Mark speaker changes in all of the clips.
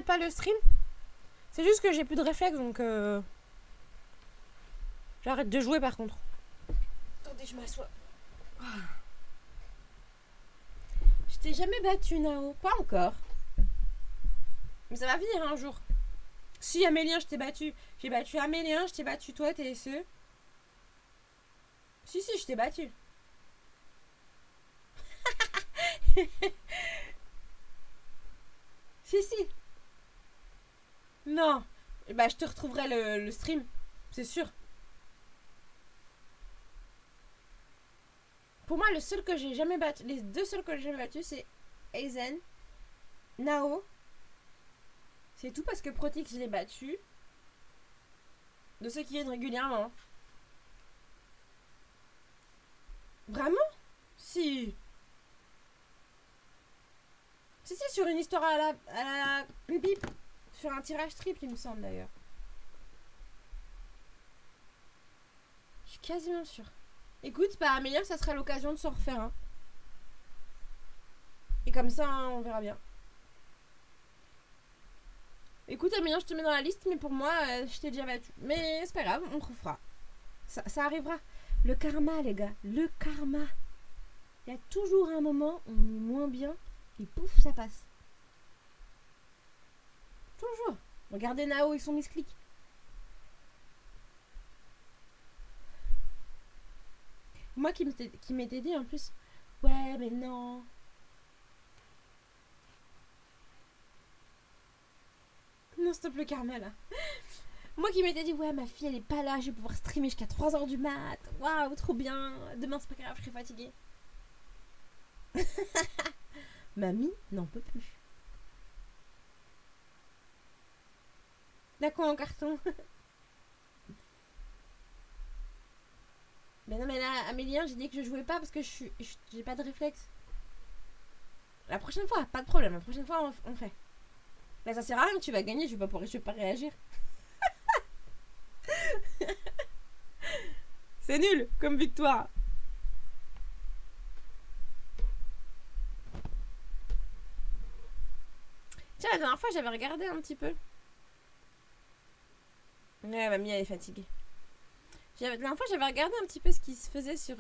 Speaker 1: j'arrête pas le stream. C'est juste que j'ai plus de réflexe, donc j'arrête de jouer par contre. Attendez, je m'assois. Je t'ai jamais battu, Nao. Pas encore. Mais ça va venir un jour. Si, Amélien, je t'ai battu. J'ai battu Amélien, je t'ai battu toi, TSE. Si, je t'ai battu. Si. Non. Bah, je te retrouverai le stream. C'est sûr. Pour moi, le seul que j'ai jamais battu, les deux seuls que j'ai jamais battu, c'est Aizen, Nao. C'est tout parce que Protix, je l'ai battu. De ceux qui viennent régulièrement. Vraiment? Si, sur une histoire à la bip. Sur un tirage triple, il me semble d'ailleurs. Je suis quasiment sûre. Écoute, bah Amélia, ça sera l'occasion de s'en refaire un. Et comme ça, hein, on verra bien. Écoute, Amélia, je te mets dans la liste, mais pour moi, je t'ai déjà battu. Mais c'est pas grave, on refera. Ça arrivera. Le karma, les gars, le karma. Il y a toujours un moment où on est moins bien et pouf, ça passe. Toujours. Regardez Nao et son misclic. Moi qui m'étais dit en plus, ouais, mais non. Non, s'il te plaît, karma là. Moi qui m'étais dit, ouais, ma fille elle est pas là, je vais pouvoir streamer jusqu'à 3h du mat. Waouh, trop bien. Demain, c'est pas grave, je serai fatiguée. Mamie n'en peut plus. D'accord, en carton. Mais non, mais là, Amélien, j'ai dit que je jouais pas parce que j'ai pas de réflexe. La prochaine fois, pas de problème. La prochaine fois, on fait. Là, ça sert à rien, tu vas gagner, je vais pas réagir. C'est nul comme victoire. Tiens, la dernière fois, j'avais regardé un petit peu. Ouais, mamie, elle est fatiguée. La dernière fois, j'avais regardé un petit peu ce qui se faisait sur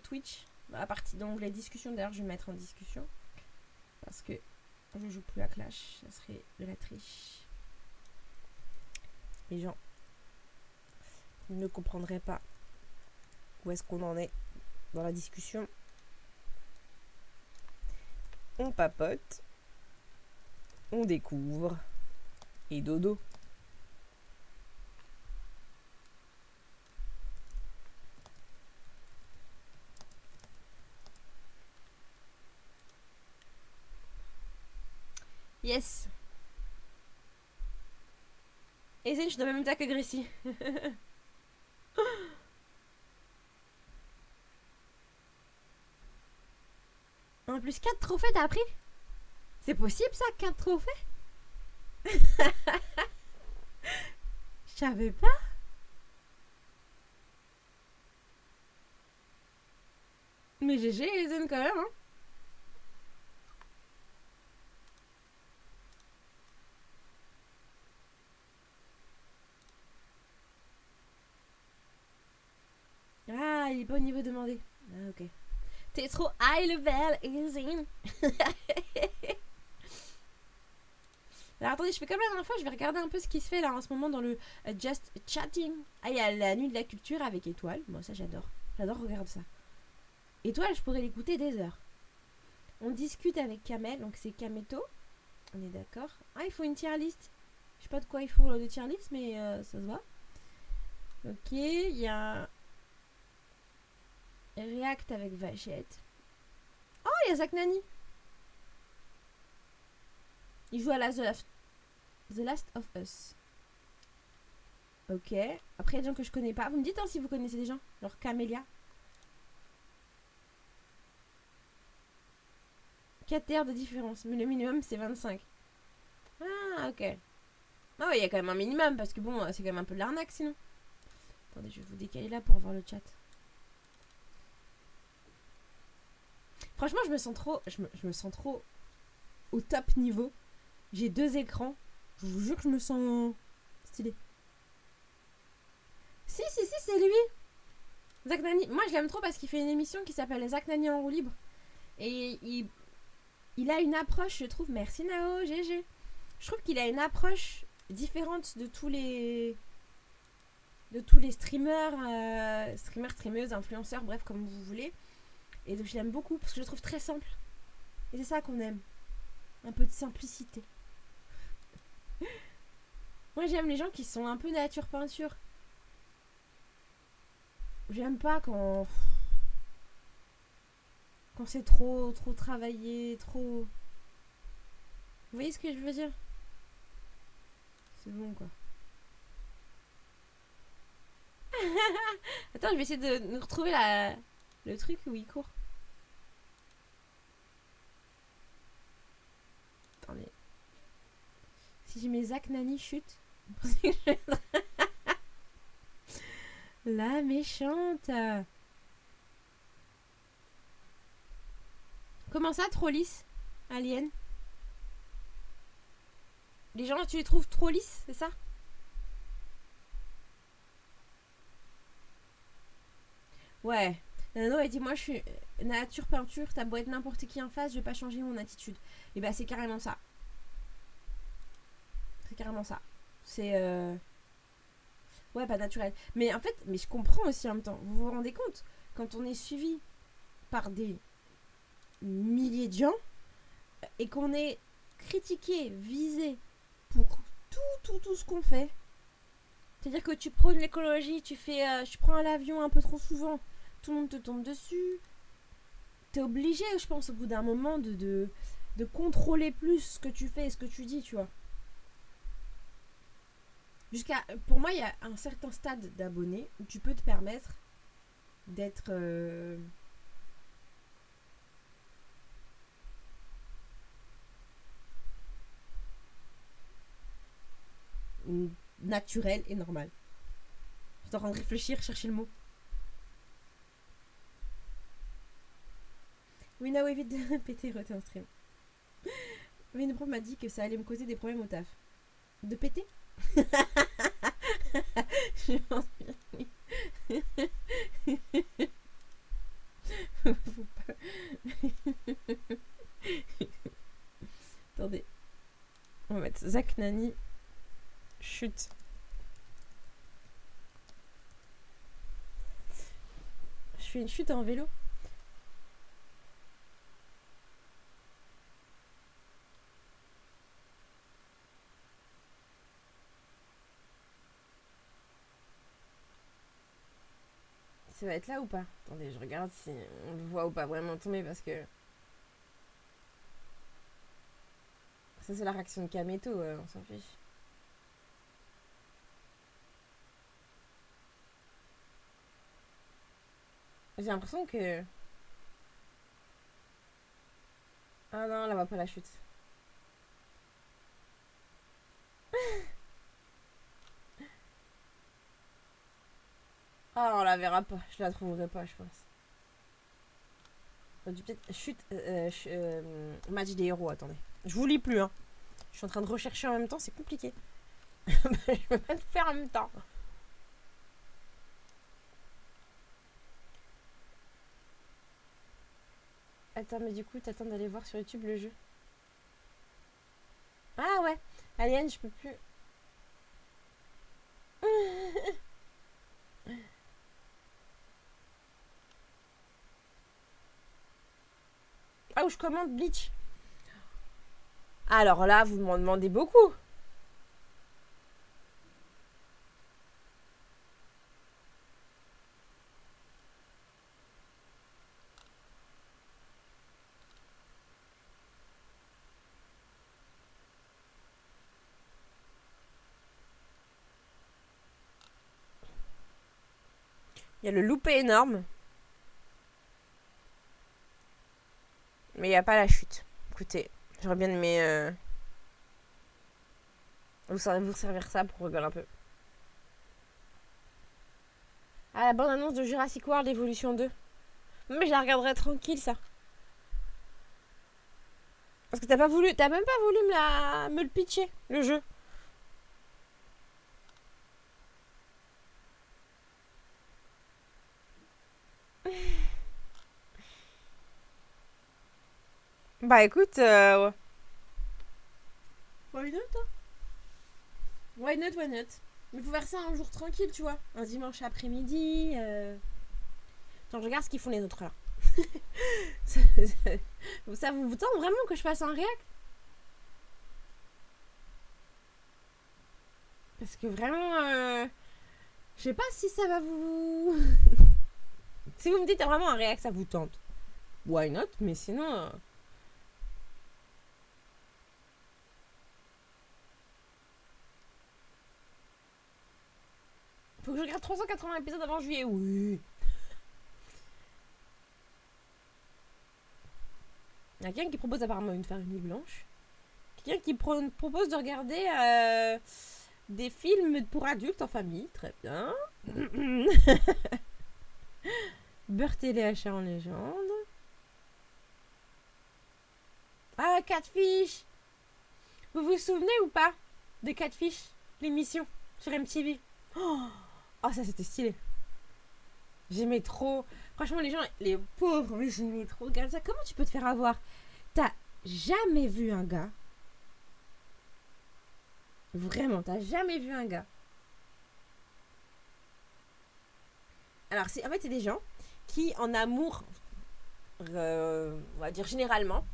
Speaker 1: Twitch. La partie d'onglet discussion, d'ailleurs, je vais mettre en discussion. Parce que je joue plus à Clash, ça serait de la triche. Les gens ne comprendraient pas où est-ce qu'on en est dans la discussion. On papote, on découvre et dodo. Yes. Et Zen, je suis dans le même tas que Gracie. En plus, 4 trophées, t'as appris? C'est possible ça, 4 trophées? Je savais pas. Mais GG, Zen, quand même, hein. Ah, il est pas au niveau demandé. Ah, ok. T'es trop high level, Zen. Alors attendez, je fais comme la dernière fois, je vais regarder un peu ce qui se fait là en ce moment dans le Just Chatting. Ah, il y a la nuit de la culture avec Étoile. Moi, ça, j'adore. J'adore regarder ça. Étoile, je pourrais l'écouter des heures. On discute avec Kamel, donc c'est Kameto. On est d'accord. Ah, il faut une tier list. Je sais pas de quoi ils font le tier list, mais ça se voit. Ok, il y a React avec Vachette. Oh, il y a Zach Nani. Il joue à la The Last of Us. Ok. Après, il y a des gens que je connais pas. Vous me dites hein, si vous connaissez des gens. Genre Camélia. 4 terres de différence. Mais le minimum, c'est 25. Ah, ok. Ah ouais, il y a quand même un minimum. Parce que bon, c'est quand même un peu de l'arnaque sinon. Attendez, je vais vous décaler là pour voir le chat. Franchement, je me sens trop au top niveau. J'ai 2 écrans Je vous jure que je me sens stylée. Si, c'est lui. Zach Nani. Moi, je l'aime trop parce qu'il fait une émission qui s'appelle Zach Nani en roue libre. Et il a une approche, je trouve. Merci Nao, GG. Je trouve qu'il a une approche différente de tous les streamers, streameuses, influenceurs, bref, comme vous voulez. Et donc je l'aime beaucoup parce que je le trouve très simple. Et c'est ça qu'on aime. Un peu de simplicité. Moi j'aime les gens qui sont un peu nature peinture. J'aime pas quand c'est trop travaillé, trop... Vous voyez ce que je veux dire? C'est bon quoi. Attends, je vais essayer de retrouver le truc où il court. Attendez. Si j'ai mes Zach Nani chute. La méchante. Comment ça, trop lisse, Alien? Les gens, tu les trouves trop lisses, c'est ça? Ouais. Nano a dit, moi je suis nature peinture, t'as beau être n'importe qui en face, je vais pas changer mon attitude. Et bah c'est carrément ça. C'est carrément ça. C'est ouais, pas naturel. Mais en fait, mais je comprends aussi en même temps. Vous vous rendez compte? Quand on est suivi par des milliers de gens et qu'on est critiqué, visé pour tout ce qu'on fait. C'est-à-dire que tu prônes l'écologie, tu prends l'avion un peu trop souvent, tout le monde te tombe dessus. T'es obligé, je pense, au bout d'un moment de contrôler plus ce que tu fais et ce que tu dis, tu vois. Pour moi, il y a un certain stade d'abonnés où tu peux te permettre d'être naturel et normal. Je suis en train de réfléchir, chercher le mot. Oui, Nao évite de péter en stream. Mais une prof m'a dit que ça allait me causer des problèmes au taf. De péter? Je pense bien. Faut pas. Attendez. On va mettre Zach Nani. Chute. Je fais une chute en vélo. Ça va être là ou pas? Attendez, je regarde si on le voit ou pas vraiment tomber parce que... Ça c'est la réaction de Kameto, on s'en fiche. J'ai l'impression que... Ah non, là va pas la chute. Ah, on la verra pas. Je la trouverai pas, je pense. Peut-être chute... match des héros, attendez. Je vous lis plus, hein. Je suis en train de rechercher en même temps, c'est compliqué. Je peux pas le faire en même temps. Attends, mais du coup, t'attends d'aller voir sur YouTube le jeu. Ah ouais, Alien, je peux plus. Ah, où je commande Bleach. Alors là, vous m'en demandez beaucoup. Il y a le loupé énorme. Mais il n'y a pas la chute. Écoutez, j'aurais bien aimé vous servir ça pour rigoler un peu. Ah, la bonne annonce de Jurassic World Evolution 2. Mais je la regarderai tranquille, ça. Parce que t'as même pas voulu me le pitcher, le jeu. Bah écoute, why not, hein? Why not, why not? Il faut faire ça un jour tranquille, tu vois. Un dimanche après-midi. Attends, je regarde ce qu'ils font les autres là. Ça vous tente vraiment que je fasse un réact? Parce que vraiment, je sais pas si ça va vous. Si vous me dites vraiment un réact, ça vous tente. Why not? Mais sinon. Faut que je regarde 380 épisodes avant juillet, oui. Il y a quelqu'un qui propose apparemment de faire une nuit blanche. Quelqu'un qui propose de regarder des films pour adultes en famille. Très bien. Beurre téléachat en légende. Ah, Catfish. Vous vous souvenez ou pas de Catfish, l'émission sur MTV? Oh, ça c'était stylé. J'aimais trop. Franchement, les gens, les pauvres, mais j'aimais trop. Regarde ça. Comment tu peux te faire avoir? T'as jamais vu un gars? Vraiment, t'as jamais vu un gars? Alors, en fait, c'est des gens qui, en amour, on va dire généralement,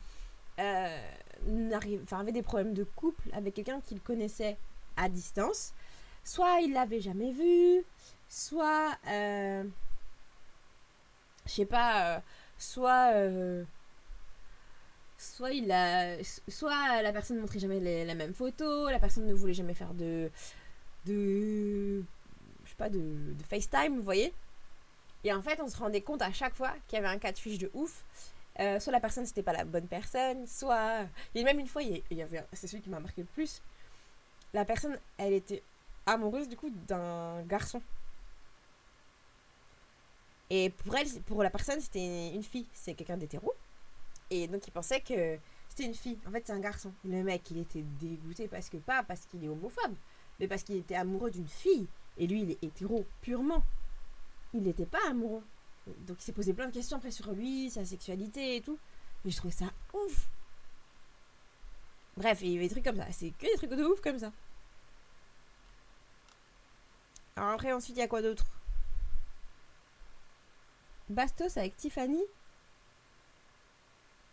Speaker 1: avaient des problèmes de couple avec quelqu'un qu'ils connaissaient à distance. Soit ils l'avaient jamais vu, soit je sais pas, soit la personne ne montrait jamais la même photo, la personne ne voulait jamais faire de je sais pas, de FaceTime, vous voyez. Et en fait, on se rendait compte à chaque fois qu'il y avait un cas de fiche de ouf. Soit la personne c'était pas la bonne personne, soit. Et même une fois, il y avait. C'est celui qui m'a marqué le plus. La personne, elle était amoureuse du coup d'un garçon. Et pour la personne, c'était une fille, c'est quelqu'un d'hétéro. Et donc il pensait que c'était une fille. En fait, c'est un garçon. Le mec, il était dégoûté pas parce qu'il est homophobe, mais parce qu'il était amoureux d'une fille. Et lui, il est hétéro purement. Il n'était pas amoureux. Donc il s'est posé plein de questions après sur lui, sa sexualité et tout. Et je trouvais ça ouf. Bref, il y avait des trucs comme ça. C'est que des trucs de ouf comme ça. Alors après, ensuite, il y a quoi d'autre? Bastos avec Tiffany.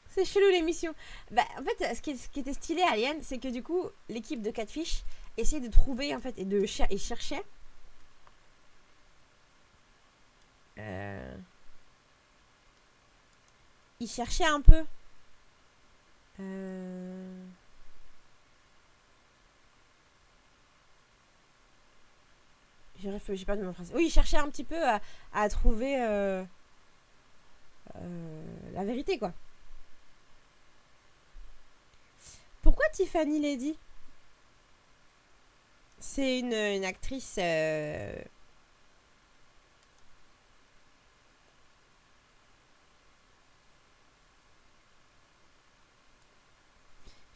Speaker 1: C'est chelou l'émission. Bah, en fait, ce qui était stylé à Alien, c'est que du coup, l'équipe de Catfish essayait de trouver, en fait, et cherchait. Il cherchait un peu. Je réfléchis pas de ma phrase. Oui, il cherchait un petit peu à trouver la vérité, quoi. Pourquoi Tiffany Lady? C'est une actrice. Je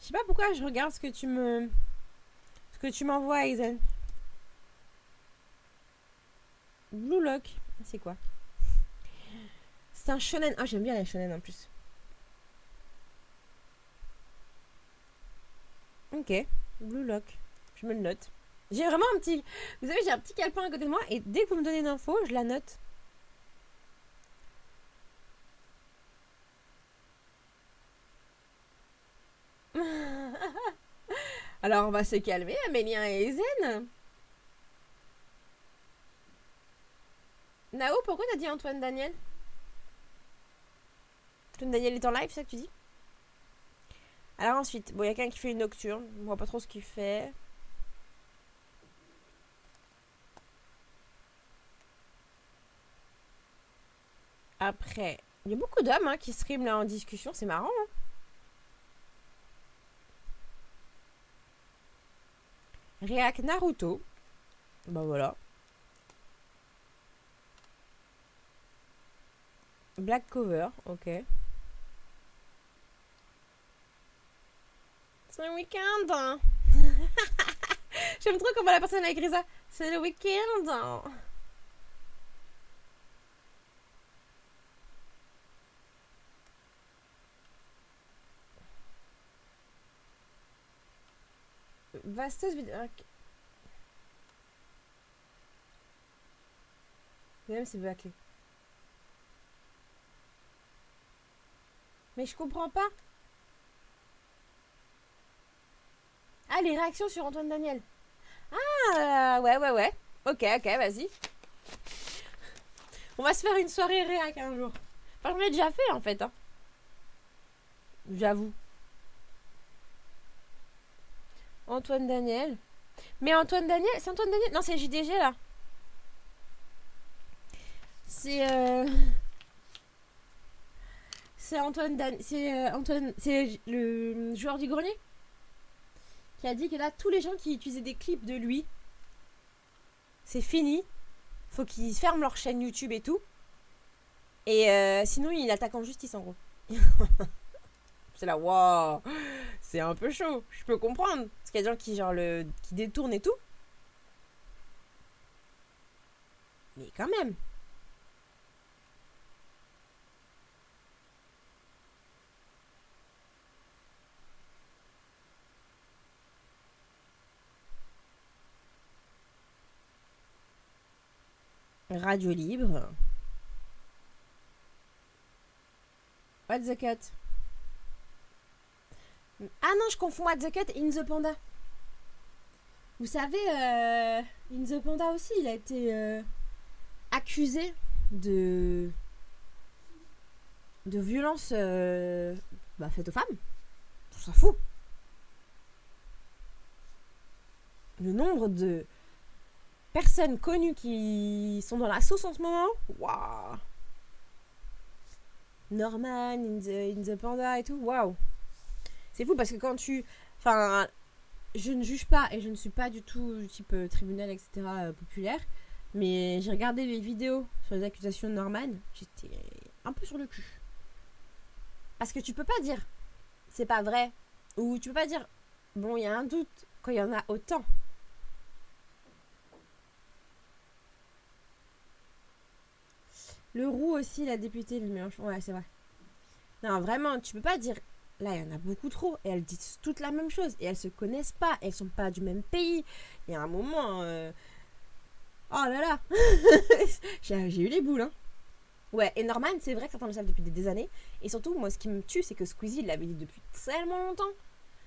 Speaker 1: sais pas pourquoi je regarde ce que tu m'envoies, Aizen. Blue Lock, c'est quoi? C'est un shonen. Ah, j'aime bien les shonen en plus. Ok, Blue Lock. Je me le note. J'ai vraiment un petit. Vous savez, j'ai un petit calepin à côté de moi et dès que vous me donnez une info, je la note. Alors, on va se calmer, Amélien et Ezen. Nao, pourquoi t'as dit Antoine Daniel? Antoine Daniel est en live, c'est ça que tu dis? Alors ensuite, bon, il y a quelqu'un qui fait une nocturne. Je vois pas trop ce qu'il fait. Après, il y a beaucoup d'hommes qui streament là en discussion, c'est marrant. Hein. Réac Naruto. Bah voilà. Black Cover, ok. C'est le week-end. J'aime trop comment la personne a écrit ça. C'est le week-end. vasteuse vidéo. Même c'est bâclé. Mais je comprends pas. Ah, les réactions sur Antoine Daniel. Ah, ouais. Ok, vas-y. On va se faire une soirée réac un jour. Enfin, je l'ai déjà fait en fait. Hein. J'avoue. Antoine Daniel. Mais Antoine Daniel, c'est Antoine Daniel. Non, c'est JDG là. C'est c'est Antoine c'est le joueur du grenier qui a dit que là tous les gens qui utilisaient des clips de lui, c'est fini. Faut qu'ils ferment leur chaîne YouTube et tout. Et sinon il attaque en justice en gros. C'est là, waouh, c'est un peu chaud. Je peux comprendre parce qu'il y a des gens qui genre qui détournent et tout. Mais quand même. Radio libre. What the cut? Ah non, je confonds What the cut et In the Panda. Vous savez, In the Panda aussi, il a été accusé de violence faite aux femmes. On s'en fout. Le nombre de personnes connues qui sont dans la sauce en ce moment, waouh. Norman, in the Panda et tout, waouh. C'est fou parce que quand tu... Enfin, je ne juge pas et je ne suis pas du tout du type tribunal, etc. Populaire. Mais j'ai regardé les vidéos sur les accusations de Norman. J'étais un peu sur le cul. Parce que tu peux pas dire c'est pas vrai. Ou tu peux pas dire bon, il y a un doute quand il y en a autant. Le Roux aussi, la députée du Mélenchon. Ouais, c'est vrai. Non, vraiment, tu peux pas dire là, il y en a beaucoup trop. Et elles disent toutes la même chose. Et elles se connaissent pas. Elles sont pas du même pays. Il y a un moment... Oh là là. J'ai eu les boules, hein. Ouais, et Norman, c'est vrai que certains le savent depuis des années. Et surtout, moi, ce qui me tue, c'est que Squeezie, il l'avait dit depuis tellement longtemps.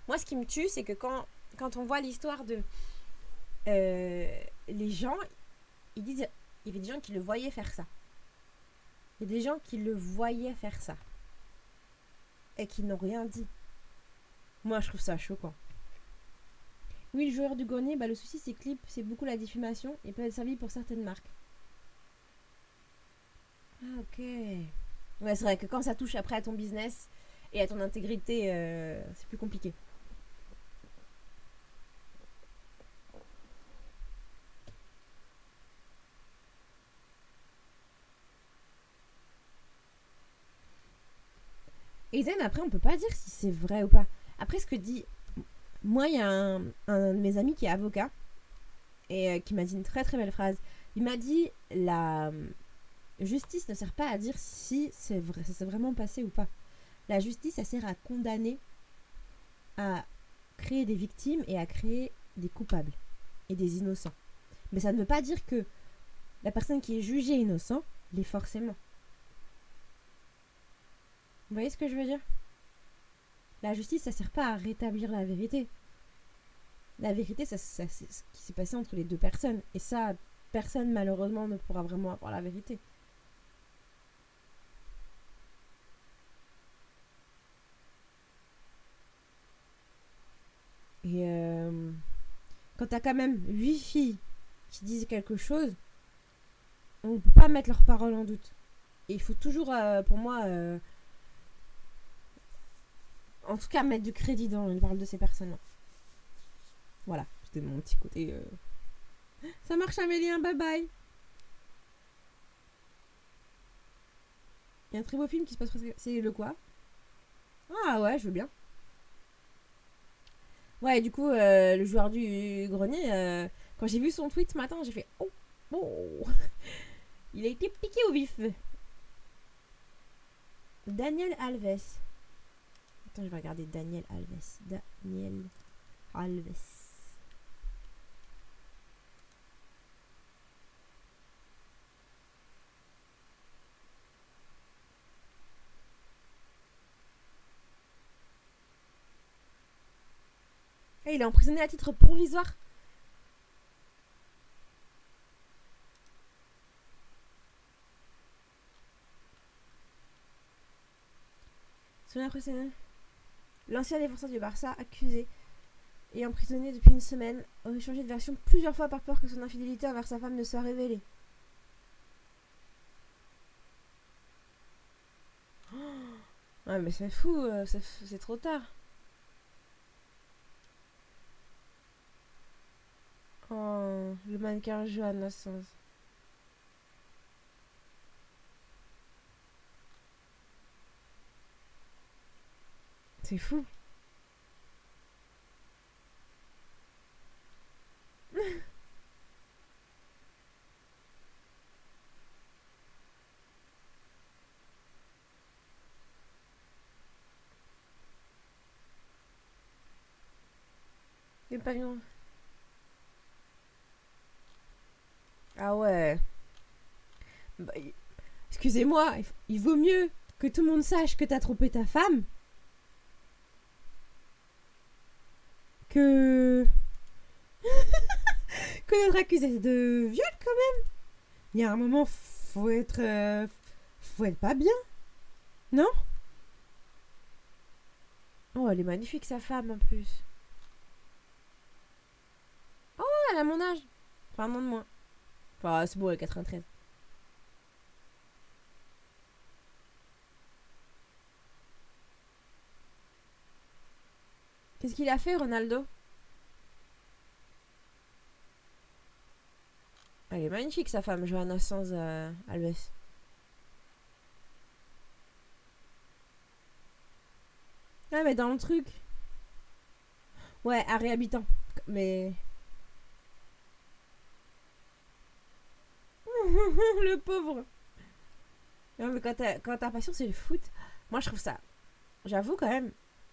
Speaker 1: Moi, ce qui me tue, c'est que quand on voit l'histoire de... les gens, ils disent... Il y avait des gens qui le voyaient faire ça. Il y a des gens qui le voyaient faire ça. Et qui n'ont rien dit. Moi, je trouve ça choquant. Oui, le joueur du grenier, le souci, c'est clip, c'est beaucoup la diffamation et peut être servi pour certaines marques. Ah, ok. Ouais, c'est vrai que quand ça touche après à ton business et à ton intégrité, c'est plus compliqué. Et Zen, après, on peut pas dire si c'est vrai ou pas. Après, ce que dit... Moi, il y a un de mes amis qui est avocat et qui m'a dit une très très belle phrase. Il m'a dit, la justice ne sert pas à dire si c'est vrai, ça s'est vraiment passé ou pas. La justice, ça sert à condamner, à créer des victimes et à créer des coupables et des innocents. Mais ça ne veut pas dire que la personne qui est jugée innocent l'est forcément. Vous voyez ce que je veux dire? La justice, ça sert pas à rétablir la vérité. La vérité, c'est ce qui s'est passé entre les deux personnes. Et ça, personne, malheureusement, ne pourra vraiment avoir la vérité. Et quand t'as quand même 8 filles qui disent quelque chose, on ne peut pas mettre leurs paroles en doute. Et il faut toujours, pour moi... en tout cas, mettre du crédit dans une parole de ces personnes-là. Voilà, c'était mon petit côté... Ça marche, Amélien, bye bye. Il y a un très beau film qui se passe presque... C'est le quoi? Ah ouais, je veux bien. Ouais, du coup, le joueur du grenier, quand j'ai vu son tweet ce matin, j'ai fait... Oh, oh. Il a été piqué au vif. Daniel Alves. Attends, je vais regarder Daniel Alves. Daniel Alves. il est emprisonné à titre provisoire. Souvenir impressionnant. L'ancien défenseur du Barça, accusé et emprisonné depuis une semaine, aurait changé de version plusieurs fois par peur que son infidélité envers sa femme ne soit révélée. Ouais, mais c'est fou, c'est trop tard. Oh, le mannequin Johan Assange. C'est fou. Les pavillons. Ah ouais. Bah, excusez-moi, il vaut mieux que tout le monde sache que t'as trompé ta femme que d'être accusé de viol quand même. Il y a un moment, faut être pas bien, non? Oh, elle est magnifique sa femme en plus. Oh, elle a mon âge. Enfin, un an de moins. Enfin, c'est bon, elle est 93. Qu'est-ce qu'il a fait, Ronaldo? Elle est magnifique sa femme, Johanna Sanz Alves. Ah, mais dans le truc. Ouais, Harry Habitant. Mais. Le pauvre. Non, mais quand t'as passion, c'est le foot. Moi, je trouve ça. J'avoue quand même.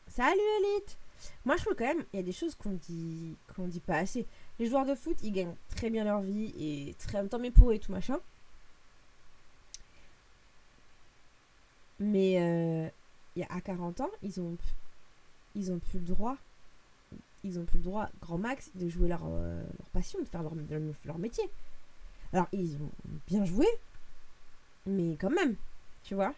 Speaker 1: Salut, Elite! Moi, je trouve quand même, il y a des choses qu'on dit pas assez. Les joueurs de foot, ils gagnent très bien leur vie et très tant mieux pour eux et tout machin. Mais à 40 ans, ils ont plus le droit. Ils ont plus le droit, grand max, de jouer leur passion, de faire leur métier. Alors, ils ont bien joué, mais quand même, tu vois.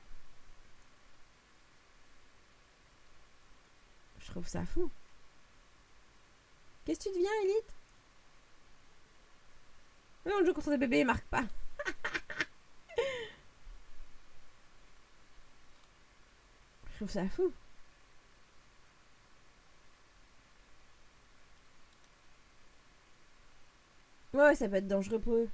Speaker 1: Je trouve ça fou. Qu'est-ce que tu deviens, Elite? Non, on joue contre des bébés, ils marquent pas. Je trouve ça fou. Ouais, ça peut être dangereux pour eux.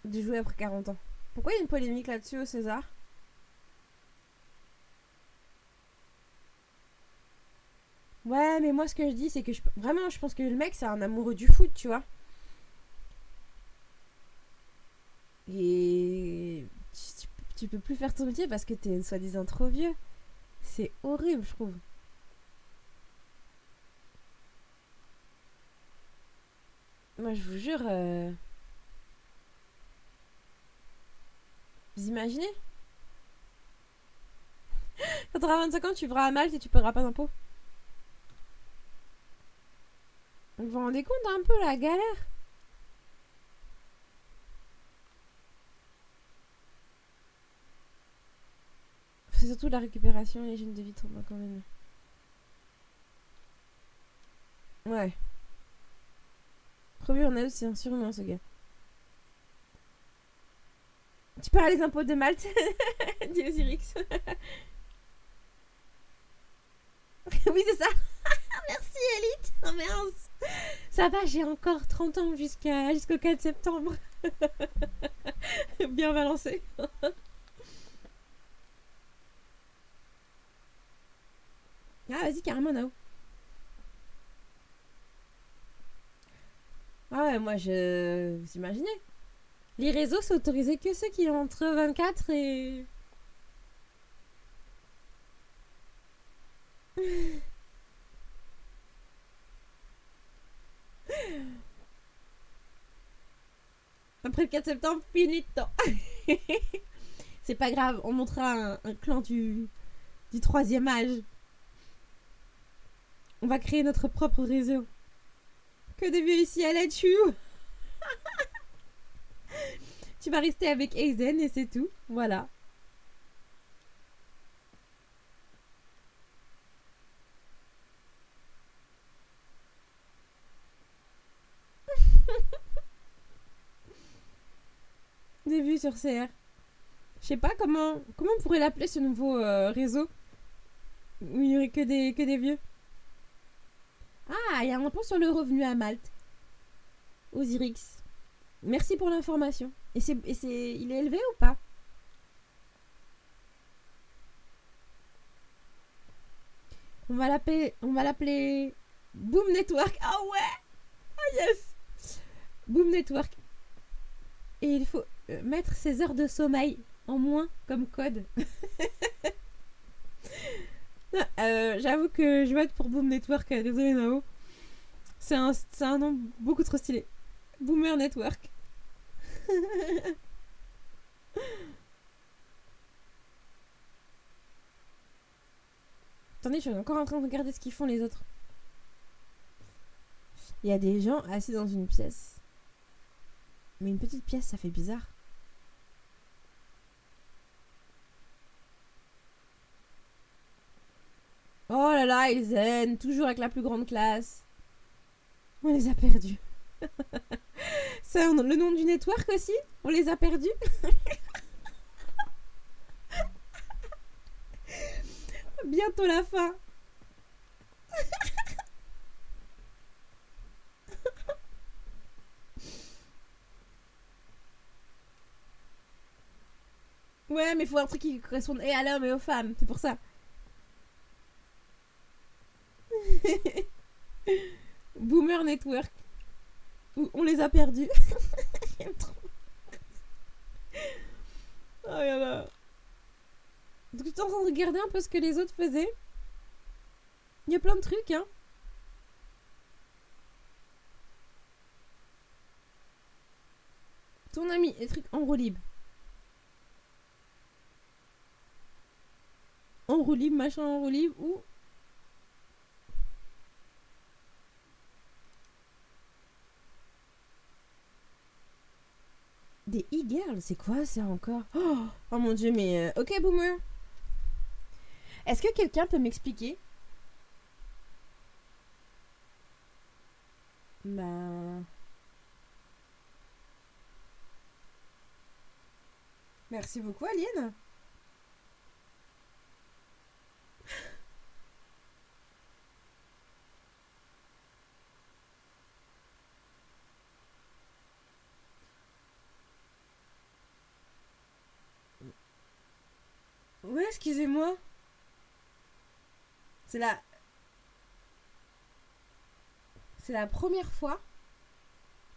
Speaker 1: De jouer après 40 ans. Pourquoi il y a une polémique là-dessus au César? Ouais, mais moi ce que je dis, c'est que vraiment, je pense que le mec, c'est un amoureux du foot, tu vois. Et tu peux plus faire ton métier parce que t'es soi-disant trop vieux. C'est horrible, je trouve. Moi, je vous jure. Vous imaginez? Quand t'auras 25 ans, tu vivras à Malte et tu paieras pas d'impôts. Vous vous rendez compte un peu la galère? C'est surtout la récupération et l'hygiène de vie trop quand même. Ouais. Trop on a aussi un surnom ce gars. Tu parles les impôts de Malte, dit Osirix. Oui, c'est ça. Merci, Elite. Oh merde. Ça va, j'ai encore 30 ans jusqu'au 4 septembre. Bien balancé. Ah, vas-y, carrément, Nao. Ah ouais, moi, vous imaginez? Les réseaux, c'est autorisé que ceux qui ont entre 24 et... Après le 4 septembre, finito. C'est pas grave, on montrera un clan du troisième âge. On va créer notre propre réseau. Que de vieux ici à la chou. Tu vas rester avec Aizen et c'est tout. Voilà. Des vues sur CR. Je sais pas comment on pourrait l'appeler ce nouveau réseau où il y aurait que des vieux. Ah, il y a un impôt sur le revenu à Malte. Osirix. Merci pour l'information. Il est élevé ou pas? On va l'appeler Boom Network. Ah ouais. Ah yes. Boom Network. Et il faut mettre ses heures de sommeil en moins comme code. J'avoue que je vote pour Boom Network. Désolé Nao. C'est un nom beaucoup trop stylé. Boomer Network. Attendez, je suis encore en train de regarder ce qu'ils font les autres. Il y a des gens assis dans une pièce. Mais une petite pièce, ça fait bizarre. Oh là là, ils zen, toujours avec la plus grande classe. On les a perdus. C'est le nom du network aussi. On les a perdus. Bientôt la fin. Ouais, mais il faut un truc qui corresponde et à l'homme et aux femmes. C'est pour ça. Boomer Network. On les a perdus. Oh là là. Donc j'étais en train de regarder un peu ce que les autres faisaient. Il y a plein de trucs, hein. Ton ami, les trucs en roue libre. En roue libre, machin en roue libre, ou... Des e-girls, c'est quoi ça encore? Oh mon dieu, mais... ok, Boomer. Est-ce que quelqu'un peut m'expliquer? Ben... Merci beaucoup, Alien. Ouais, excusez-moi. C'est la première fois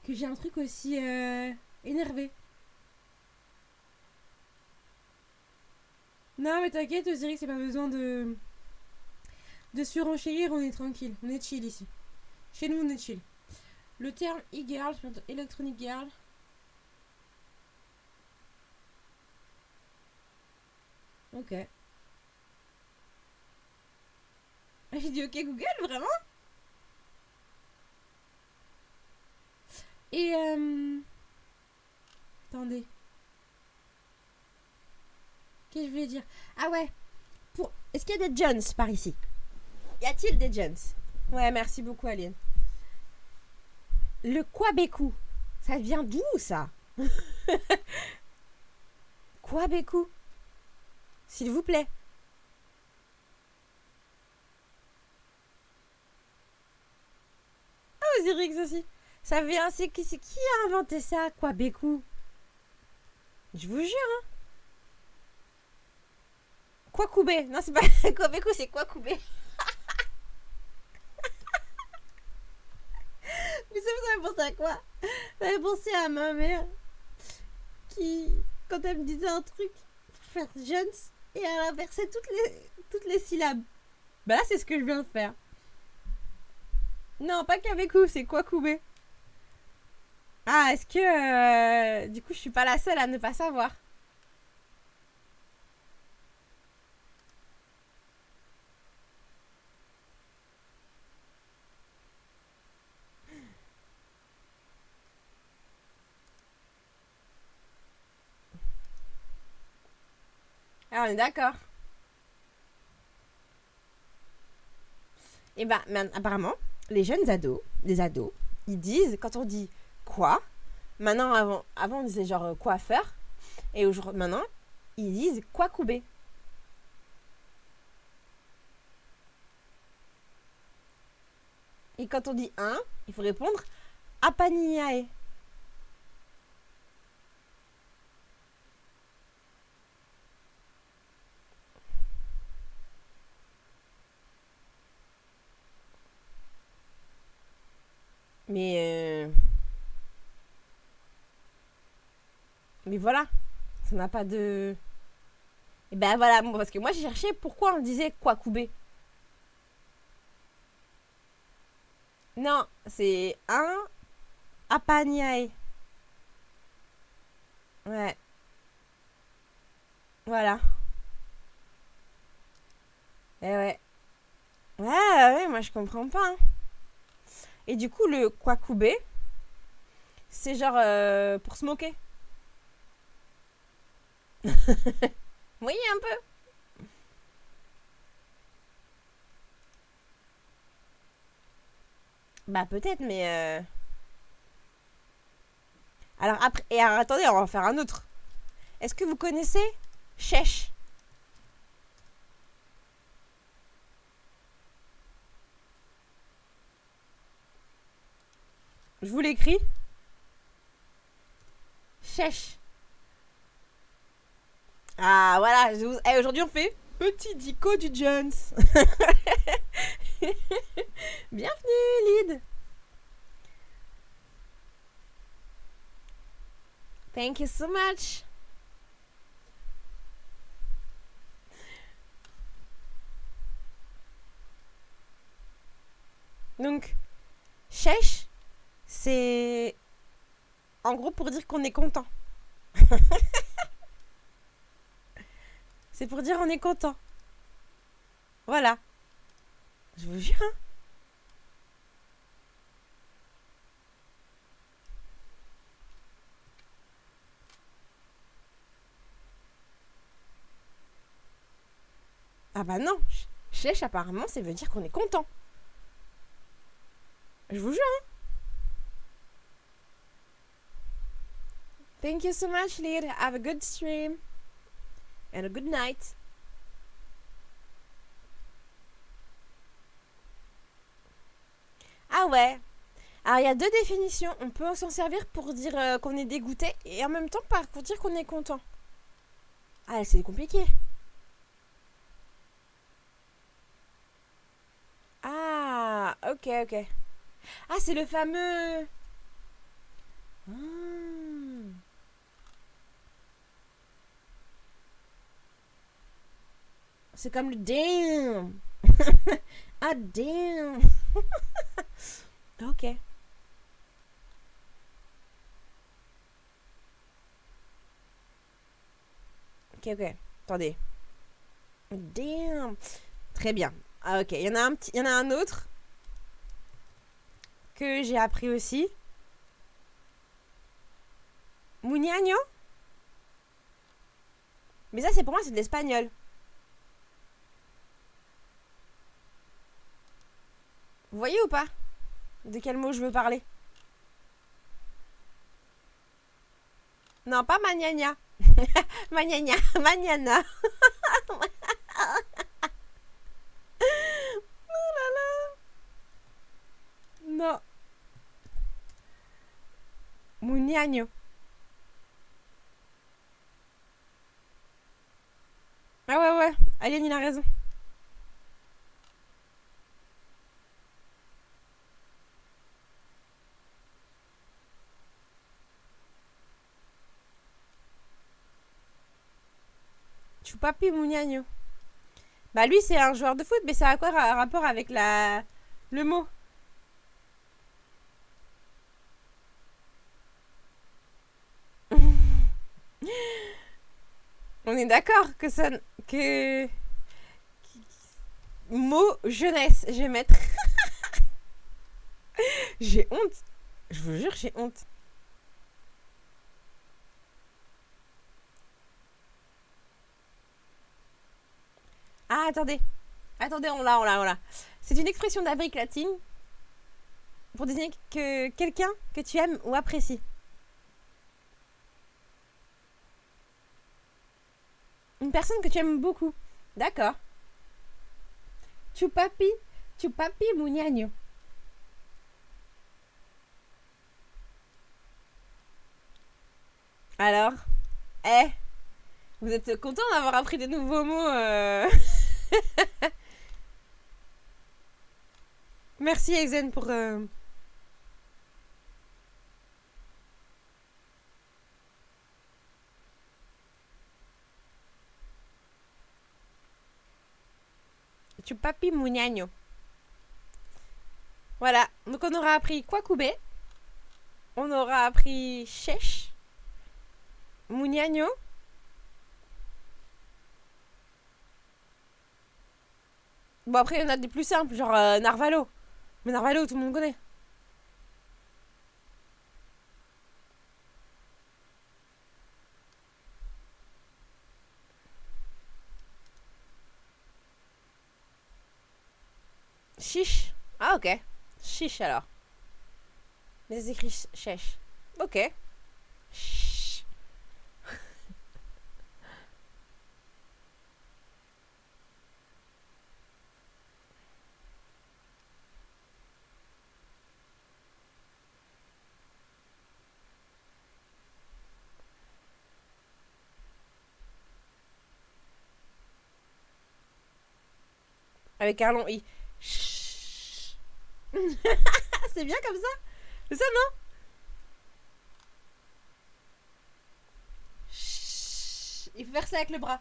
Speaker 1: que j'ai un truc aussi énervé. Non, mais t'inquiète, Osiris, c'est pas besoin de surenchérir, on est tranquille. On est chill ici. Chez nous, on est chill. Le terme e-girl, Electronic Girl. Ok. Ah, j'ai dit ok Google, vraiment? Et attendez. Qu'est-ce que je voulais dire? Ah ouais. Est-ce qu'il y a des Jones par ici? Y a-t-il des Jones? Ouais, merci beaucoup, Alien. Le Kwabeku. Ça vient d'où, ça? Kwabeku. S'il vous plaît. Ah, Osiris aussi. Ça vient... C'est qui a inventé ça, Kwabeku? Je vous jure, hein. Kwakubé. Non, c'est pas Kwabeku, c'est Kwakubé. Mais ça me fait penser à quoi? Ça me fait penser à ma mère qui, quand elle me disait un truc pour faire Jones, et elle inversait toutes les syllabes. Bah là, c'est ce que je viens de faire. Non, pas Kwabeku, c'est Kwakubé. Ah, est-ce que... du coup, je suis pas la seule à ne pas savoir. on est d'accord. Et ben, apparemment, les jeunes ados, les ados, ils disent, quand on dit quoi, maintenant, avant on disait genre quoi faire, et aujourd'hui, maintenant, ils disent quoi couper. Et quand on dit un, il faut répondre apaniae. Mais voilà, ça n'a pas de... Et ben voilà, parce que moi j'ai cherché pourquoi on disait quoi couper. Non, c'est un apaniae. Ouais. Voilà. Eh ouais. Ouais, ouais, moi je comprends pas. Hein. Et du coup, le kwakubé, c'est genre pour se moquer. Oui, un peu. Bah peut-être, mais... Alors après... Et alors attendez, on va en faire un autre. Est-ce que vous connaissez Chèche? Je vous l'écris. Chèche. Ah voilà, aujourd'hui on fait petit dico du Jones. Bienvenue Lyd. Thank you so much. Donc, chèche, c'est en gros pour dire qu'on est content. C'est pour dire on est content. Voilà. Je vous jure. Hein. Ah bah non. Chèche apparemment, ça veut dire qu'on est content. Je vous jure. Hein. Thank you so much, Lyd. Have a good stream. And a good night. Ah ouais. Alors il y a deux définitions. On peut s'en servir pour dire qu'on est dégoûté et en même temps pour dire qu'on est content. Ah c'est compliqué. Ah ok ok. Ah c'est le fameux... C'est comme le damn. Ah damn. Ok. Ok ok. Attendez. Damn. Très bien. Ah ok. Il y en a un autre que j'ai appris aussi. Muñaño. Mais ça c'est pour moi c'est de l'espagnol. Vous voyez ou pas de quel mot je veux parler? Non, pas mañana. Mañana. Mañana. Oh là là. Non. Muñaño. Ah ouais, ouais. Alien, il a raison. Chupapi Muñaño. Bah lui, c'est un joueur de foot, mais ça a quoi un rapport avec le mot? On est d'accord que ça... Que... Mot jeunesse, je vais mettre. J'ai honte. Je vous jure, j'ai honte. Ah, attendez. Attendez, on l'a. C'est une expression d'Amérique latine pour désigner que quelqu'un que tu aimes ou apprécies. Une personne que tu aimes beaucoup. D'accord. Chupapi muñaño. Alors, vous êtes content d'avoir appris des nouveaux mots Merci Exen pour... Chupapi muñaño. Voilà, donc on aura appris Kwakubé. On aura appris Chesh. Muñaño. Bon, après, il y en a des plus simples, genre Narvalo. Mais Narvalo, tout le monde connaît. Chiche. Ah, ok. Chiche, alors. Mais c'est écrit chèche. Ok. Chut. Avec un long i. C'est bien comme ça. C'est ça, non? Il faut faire ça avec le bras.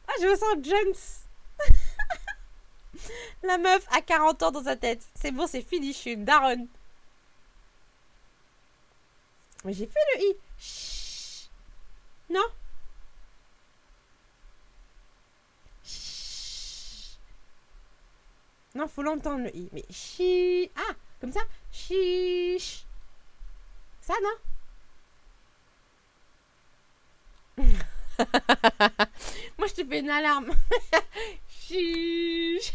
Speaker 1: Ah, je me sens Jones. La meuf a 40 ans dans sa tête. C'est bon, c'est fini, je suis une daronne. Mais j'ai fait le i. Non. Non, faut l'entendre le i. Mais chi. Ah, comme ça. Chiche. Ça, non? Moi, je te fais une alarme. Chiche.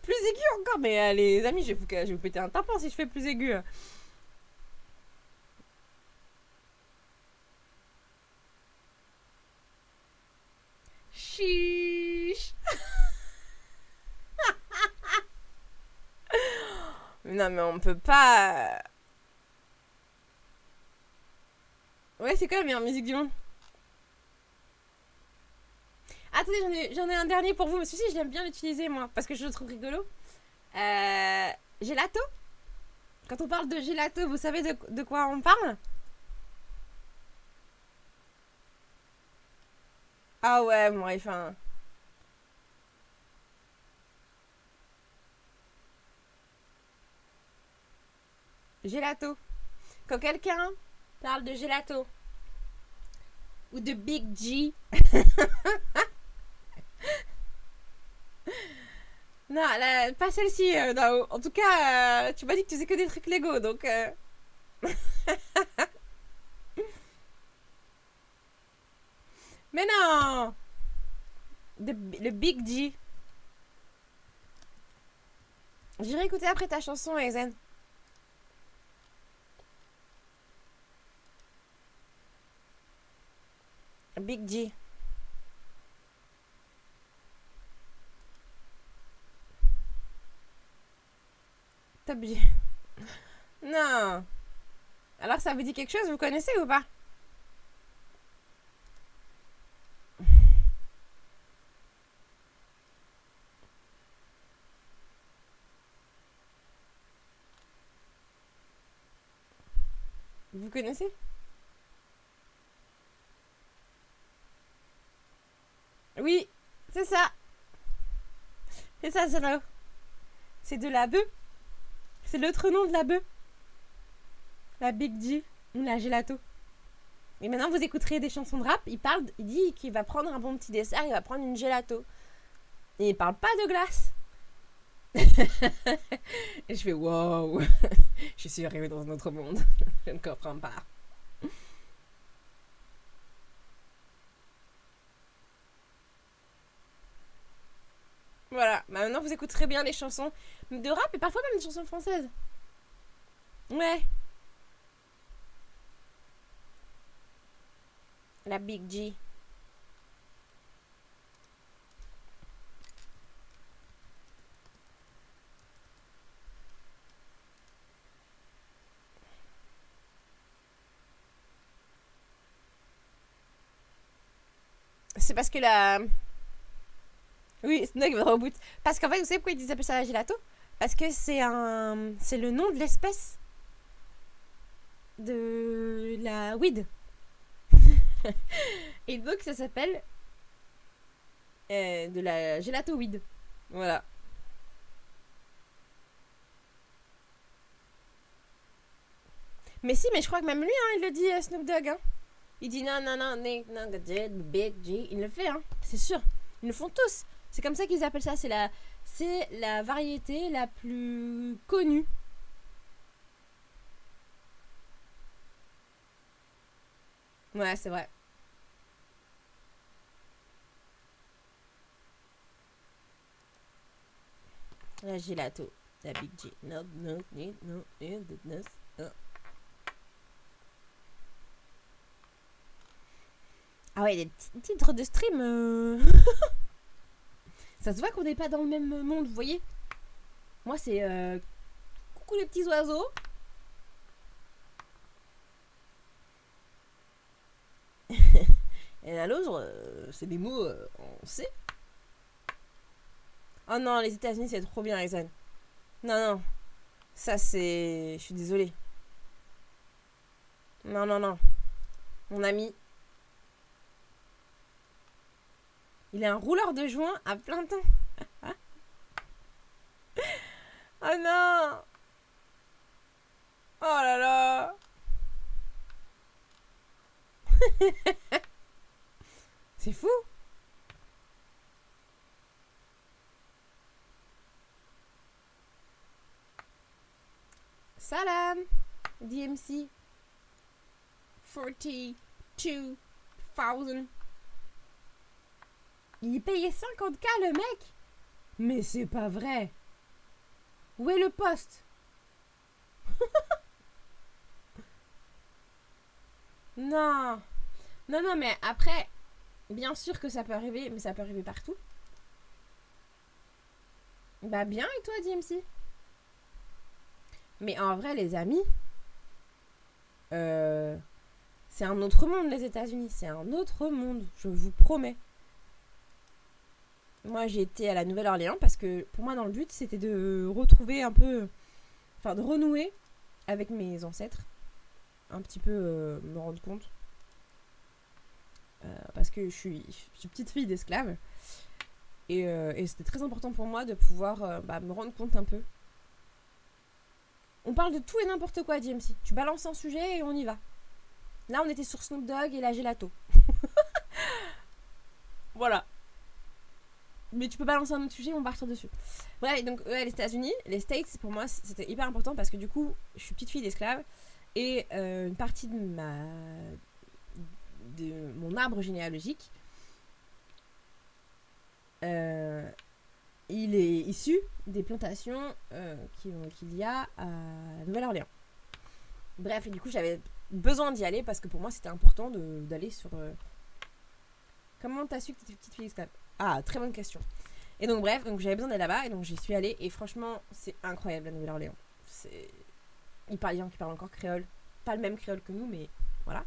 Speaker 1: Plus aigu encore. Mais les amis, je vais vous péter un tympan si je fais plus aigu. Chiche. Non, mais on peut pas. Ouais, c'est quoi la meilleure musique du monde? Attendez, j'en ai un dernier pour vous. Mais celui-ci, je l'aime bien l'utiliser, moi, parce que je le trouve rigolo. Gelato. Quand on parle de gelato, vous savez de quoi on parle? Ah ouais, bon, enfin... Gelato. Quand quelqu'un parle de gelato ou de Big G. Non, pas celle-ci. Non. En tout cas, tu m'as dit que tu faisais que des trucs Lego, donc... Mais non. Le Big G. J'irai écouter après ta chanson, Ezen. Big G. Top G. Non. Alors ça vous dit quelque chose, vous connaissez ou pas? Vous connaissez? Oui, c'est ça. C'est ça, Zero. C'est de la bœuf. C'est l'autre nom de la bœuf. La Big G ou la gelato. Et maintenant, vous écouterez des chansons de rap. Il dit qu'il va prendre un bon petit dessert. Il va prendre une gelato. Et il parle pas de glace. Et je fais wow, je suis arrivée dans un autre monde. Je ne comprends pas. Voilà, bah maintenant vous écouterez bien les chansons de rap et parfois même des chansons françaises. Ouais. La Big G. C'est parce que la... Oui, Snug va reboot. Parce qu'en fait, vous savez pourquoi ils appellent ça la gelato? Parce que c'est le nom de l'espèce de la weed. Et donc ça s'appelle de la gelato weed. Voilà. Mais si, mais je crois que même lui, hein, il le dit Snoop Dogg. Hein. Il dit non, non, non, non, Big G. Il le fait, hein, c'est sûr. Ils le font tous. C'est comme ça qu'ils appellent ça. C'est la variété la plus connue. Ouais, c'est vrai. La gelato. La Big G. Non, non, non, non, non, non. Ah ouais, des titres de stream. Ça se voit qu'on n'est pas dans le même monde, vous voyez. Moi, c'est coucou les petits oiseaux. Et la l'autre, c'est des mots, on sait. Oh non, les États-Unis, c'est trop bien, Exxon. Non, non. Ça, c'est. Je suis désolée. Non, non, non. Mon ami. Il est un rouleur de joint à plein temps. Oh non. Oh là là. C'est fou. Salam, DMC. 42,000. Il payait 50K le mec. Mais c'est pas vrai. Où est le poste? Non. Non, non, mais après, bien sûr que ça peut arriver, mais ça peut arriver partout. Bah bien, et toi, DMC? Mais en vrai, les amis, c'est un autre monde, les États-Unis. C'est un autre monde, je vous promets. Moi, j'ai été à la Nouvelle-Orléans parce que pour moi, dans le but, c'était de retrouver un peu... Enfin, de renouer avec mes ancêtres. Un petit peu me rendre compte. Parce que je suis petite fille d'esclave. Et c'était très important pour moi de pouvoir me rendre compte un peu. On parle de tout et n'importe quoi, DMC. Tu balances un sujet et on y va. Là, on était sur Snoop Dogg et la gelato. Voilà. Mais tu peux balancer un autre sujet, on part dessus. Bref, donc les États-Unis, les States, pour moi, c'était hyper important parce que du coup, je suis petite fille d'esclave et une partie de mon arbre généalogique, il est issu des plantations qu'il y a à Nouvelle-Orléans. Bref, et du coup, j'avais besoin d'y aller parce que pour moi, c'était important d'aller sur... Comment t'as su que t'étais petite fille d'esclave? Ah, très bonne question. Et donc bref, donc j'avais besoin d'aller là-bas et donc j'y suis allée et franchement, c'est incroyable la Nouvelle-Orléans. Il parle des gens qui parlent encore créole. Pas le même créole que nous, mais voilà.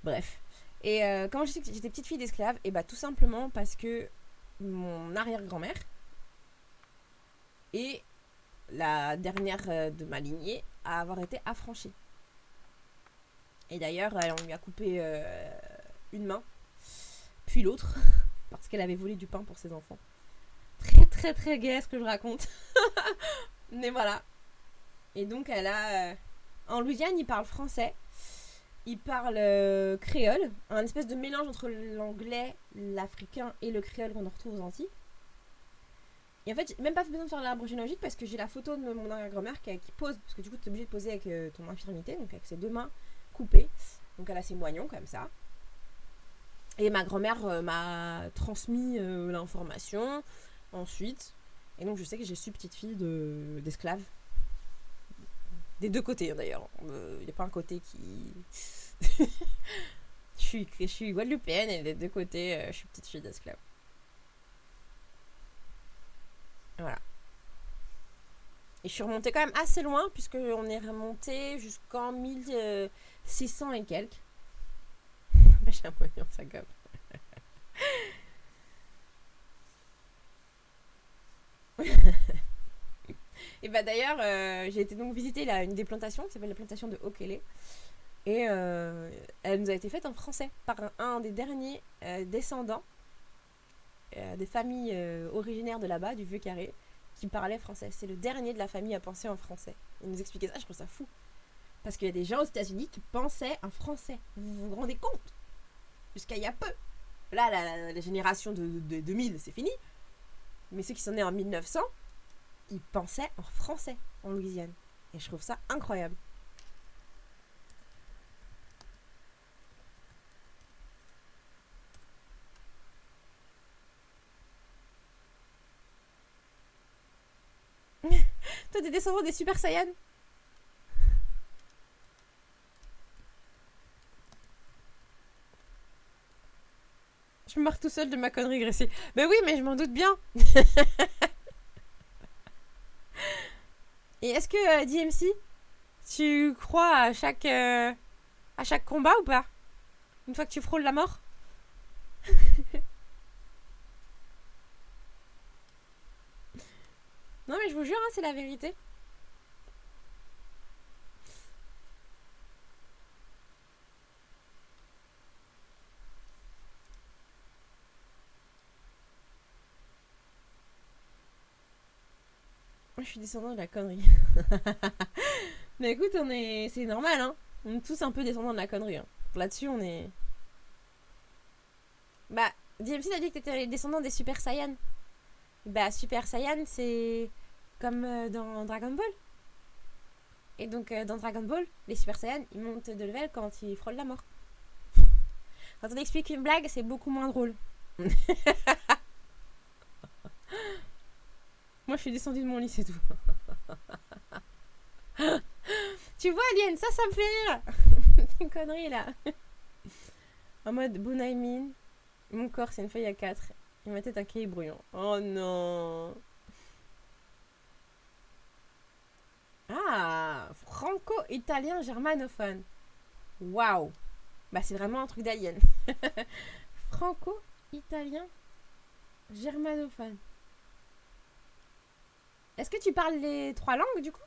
Speaker 1: Bref. Et comment je sais que j'étais petite fille d'esclave? Et bah tout simplement parce que mon arrière-grand-mère est la dernière de ma lignée à avoir été affranchie. Et d'ailleurs, on lui a coupé une main, puis l'autre, parce qu'elle avait volé du pain pour ses enfants. Très très très gai ce que je raconte. Mais voilà. Et donc elle a... en Louisiane, ils parlent français. Ils parlent créole. Un espèce de mélange entre l'anglais, l'africain et le créole qu'on retrouve aux Antilles. Et en fait, j'ai même pas besoin de faire l'arbre généalogique parce que j'ai la photo de mon arrière-grand-mère qui pose. Parce que du coup, tu es obligé de poser avec ton infirmité, donc avec ses 2 mains coupées. Donc elle a ses moignons comme ça. Et ma grand-mère m'a transmis l'information ensuite. Et donc je sais que je suis petite fille d'esclaves. Des 2 côtés d'ailleurs. Il n'y a pas un côté qui... je suis guadeloupéenne et des 2 côtés, je suis petite fille d'esclaves. Voilà. Et je suis remontée quand même assez loin, puisqu'on est remonté jusqu'en 1600 et quelques. J'ai un moyen, ça gobe. Et bah d'ailleurs, j'ai été donc visiter une des plantations qui s'appelle la plantation de Okele. Et elle nous a été faite en français par un des derniers descendants des familles originaires de là-bas, du Vieux-Carré, qui parlait français. C'est le dernier de la famille à penser en français. Il nous expliquait ça, je trouve ça fou. Parce qu'il y a des gens aux États-Unis qui pensaient en français. Vous vous rendez compte? Jusqu'à il y a peu. Là, la génération de 2000, c'est fini. Mais ceux qui sont nés en 1900, ils pensaient en français en Louisiane. Et je trouve ça incroyable. Toi, t'es descendant des Super Saiyans? Je me marre tout seul de ma connerie Gracie. Mais oui, mais je m'en doute bien. Et est-ce que DMC, tu crois à chaque combat ou pas? Une fois que tu frôles la mort? Non mais je vous jure, hein, c'est la vérité. Moi je suis descendant de la connerie. Mais écoute, c'est normal, hein. On est tous un peu descendants de la connerie. Hein. Là-dessus, on est... Bah, DMC a dit que t'étais descendant des Super Saiyans. Bah, Super Saiyan, c'est comme dans Dragon Ball. Et donc, dans Dragon Ball, les Super Saiyans, ils montent de level quand ils frôlent la mort. Quand on explique une blague, c'est beaucoup moins drôle. Moi, je suis descendue de mon lit, c'est tout. Tu vois, Alien, ça me fait rire. C'est une connerie, là. En mode Bunaimin. Mon corps, c'est une feuille à 4. Et ma tête, un cahier brouillon. Oh non. Ah, franco-italien germanophone. Waouh. Bah, c'est vraiment un truc d'alien. Franco-italien germanophone. Est-ce que tu parles les 3 langues, du coup?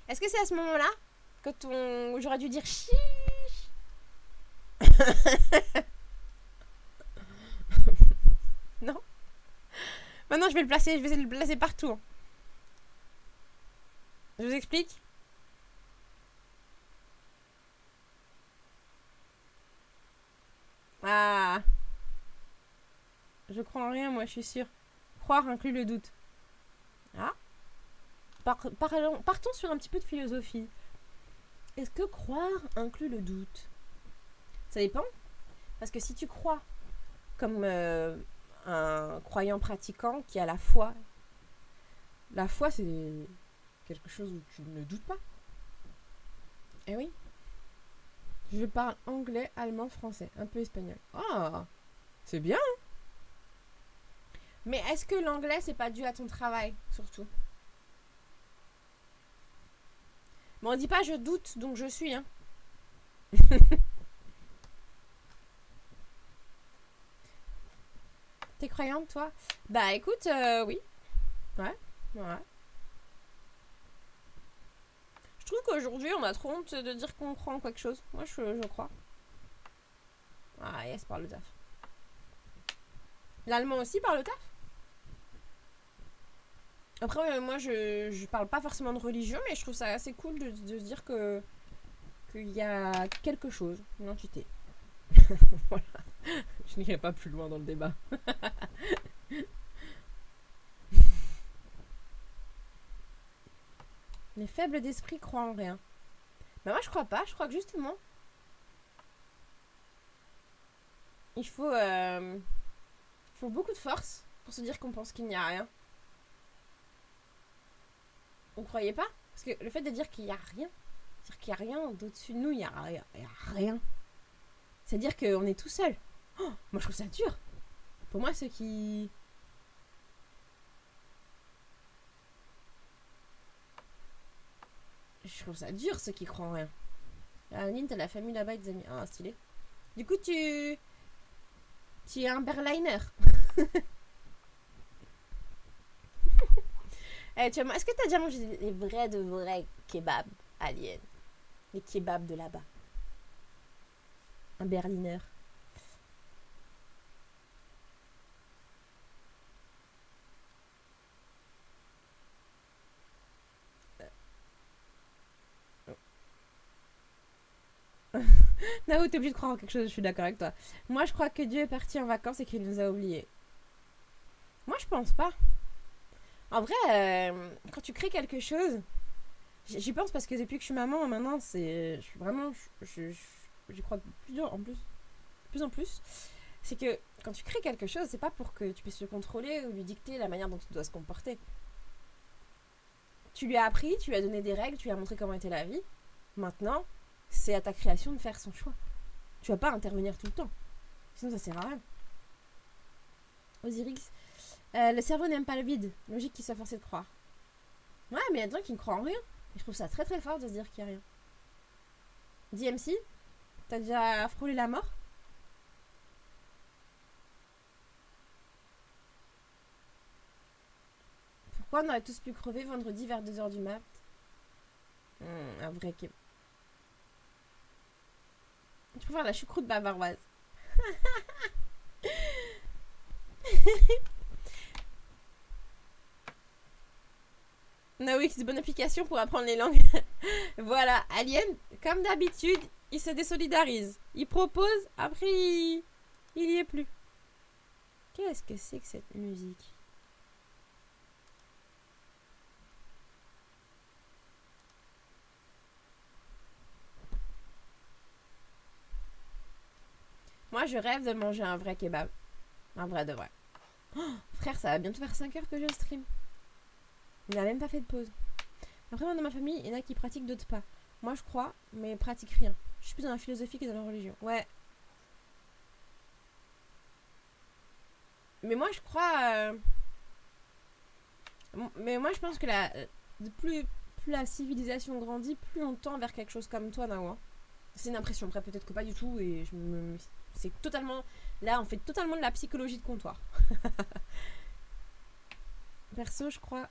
Speaker 1: Est-ce que c'est à ce moment-là que j'aurais dû dire chiche? Non. Maintenant, je vais essayer de le placer partout. Je vous explique. Ah. Je crois en rien, moi, je suis sûre. Croire inclut le doute. Ah. Partons sur un petit peu de philosophie. Est-ce que croire inclut le doute? Ça dépend. Parce que si tu crois comme un croyant pratiquant qui a la foi c'est quelque chose où tu ne doutes pas. Eh oui. Je parle anglais, allemand, français, un peu espagnol. Ah, c'est bien. Hein. Mais est-ce que l'anglais c'est pas dû à ton travail surtout? Bon, on dit pas je doute donc je suis hein. T'es croyante toi? Bah écoute, oui. Ouais. Je trouve qu'aujourd'hui on a trop honte de dire qu'on croit en quelque chose. Moi je crois. Ah yes, par le taf. L'allemand aussi par le taf? Après moi je parle pas forcément de religion mais je trouve ça assez cool de se dire qu'il y a quelque chose, une entité. Voilà. Je n'irai pas plus loin dans le débat. Les faibles d'esprit croient en rien. Bah moi je crois pas, je crois que justement il faut beaucoup de force pour se dire qu'on pense qu'il n'y a rien. Vous croyez pas? Parce que le fait de dire qu'il n'y a rien, c'est-à-dire qu'il n'y a rien d'au-dessus de nous, il n'y a rien. C'est-à-dire qu'on est tout seul. Oh, moi je trouve ça dur. Pour moi, ceux qui... Je trouve ça dur, ceux qui croient en rien. Aline, t'as la famille là-bas et des amis. Ah, stylé. Du coup, tu es un Berliner. Est-ce que t'as déjà mangé les vrais kebabs aliens? Les kebabs de là-bas. Un Berliner. Nao, t'es obligé de croire en quelque chose, je suis d'accord avec toi. Moi, je crois que Dieu est parti en vacances et qu'il nous a oubliés. Moi, je pense pas. En vrai, quand tu crées quelque chose, j'y pense parce que depuis que je suis maman, maintenant, c'est. Je suis vraiment. J'y crois de plus en plus. C'est que quand tu crées quelque chose, c'est pas pour que tu puisses le contrôler ou lui dicter la manière dont il doit se comporter. Tu lui as appris, tu lui as donné des règles, tu lui as montré comment était la vie. Maintenant, c'est à ta création de faire son choix. Tu vas pas intervenir tout le temps. Sinon, ça sert à rien. Osiris. Le cerveau n'aime pas le vide. Logique qu'il soit forcé de croire. Ouais, mais il y a des gens qui ne croient en rien. Et je trouve ça très très fort de se dire qu'il n'y a rien. DMC, t'as déjà frôlé la mort? Pourquoi on aurait tous pu crever vendredi vers 2h du mat? Un vrai keb. Je préfère la choucroute bavaroise. Nawix, bonne application pour apprendre les langues. Voilà, Alien, comme d'habitude, il se désolidarise. Il propose, après il y est plus. Qu'est-ce que c'est que cette musique? Moi, je rêve de manger un vrai kebab. Un vrai de vrai. Oh, frère, ça va bientôt faire 5 heures que je stream. Il n'a même pas fait de pause. Après, moi, dans ma famille, il y en a qui pratiquent, d'autres pas. Moi, je crois, mais pratique rien. Je suis plus dans la philosophie que dans la religion. Ouais. Mais moi, je crois... Mais moi, je pense que plus la civilisation grandit, plus on tend vers quelque chose comme toi, Nawa. C'est une impression. Après, peut-être que pas du tout. Et c'est totalement... Là, on fait totalement de la psychologie de comptoir. Perso, je crois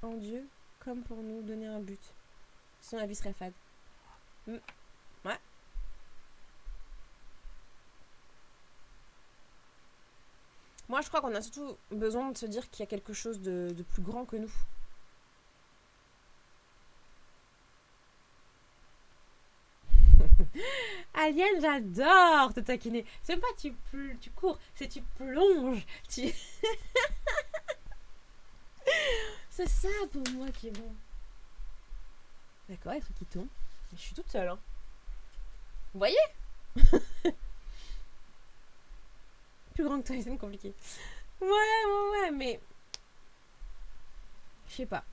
Speaker 1: en Dieu comme pour nous donner un but. Sinon, la vie serait fade. Ouais. Moi, je crois qu'on a surtout besoin de se dire qu'il y a quelque chose de plus grand que nous. Alien, j'adore te taquiner. C'est même pas tu cours, c'est tu plonges. C'est ça pour moi qui est bon. D'accord, les trucs qui tombent. Je suis toute seule. Hein. Vous voyez? Plus grand que toi, c'est compliqué. Ouais, mais... Je sais pas.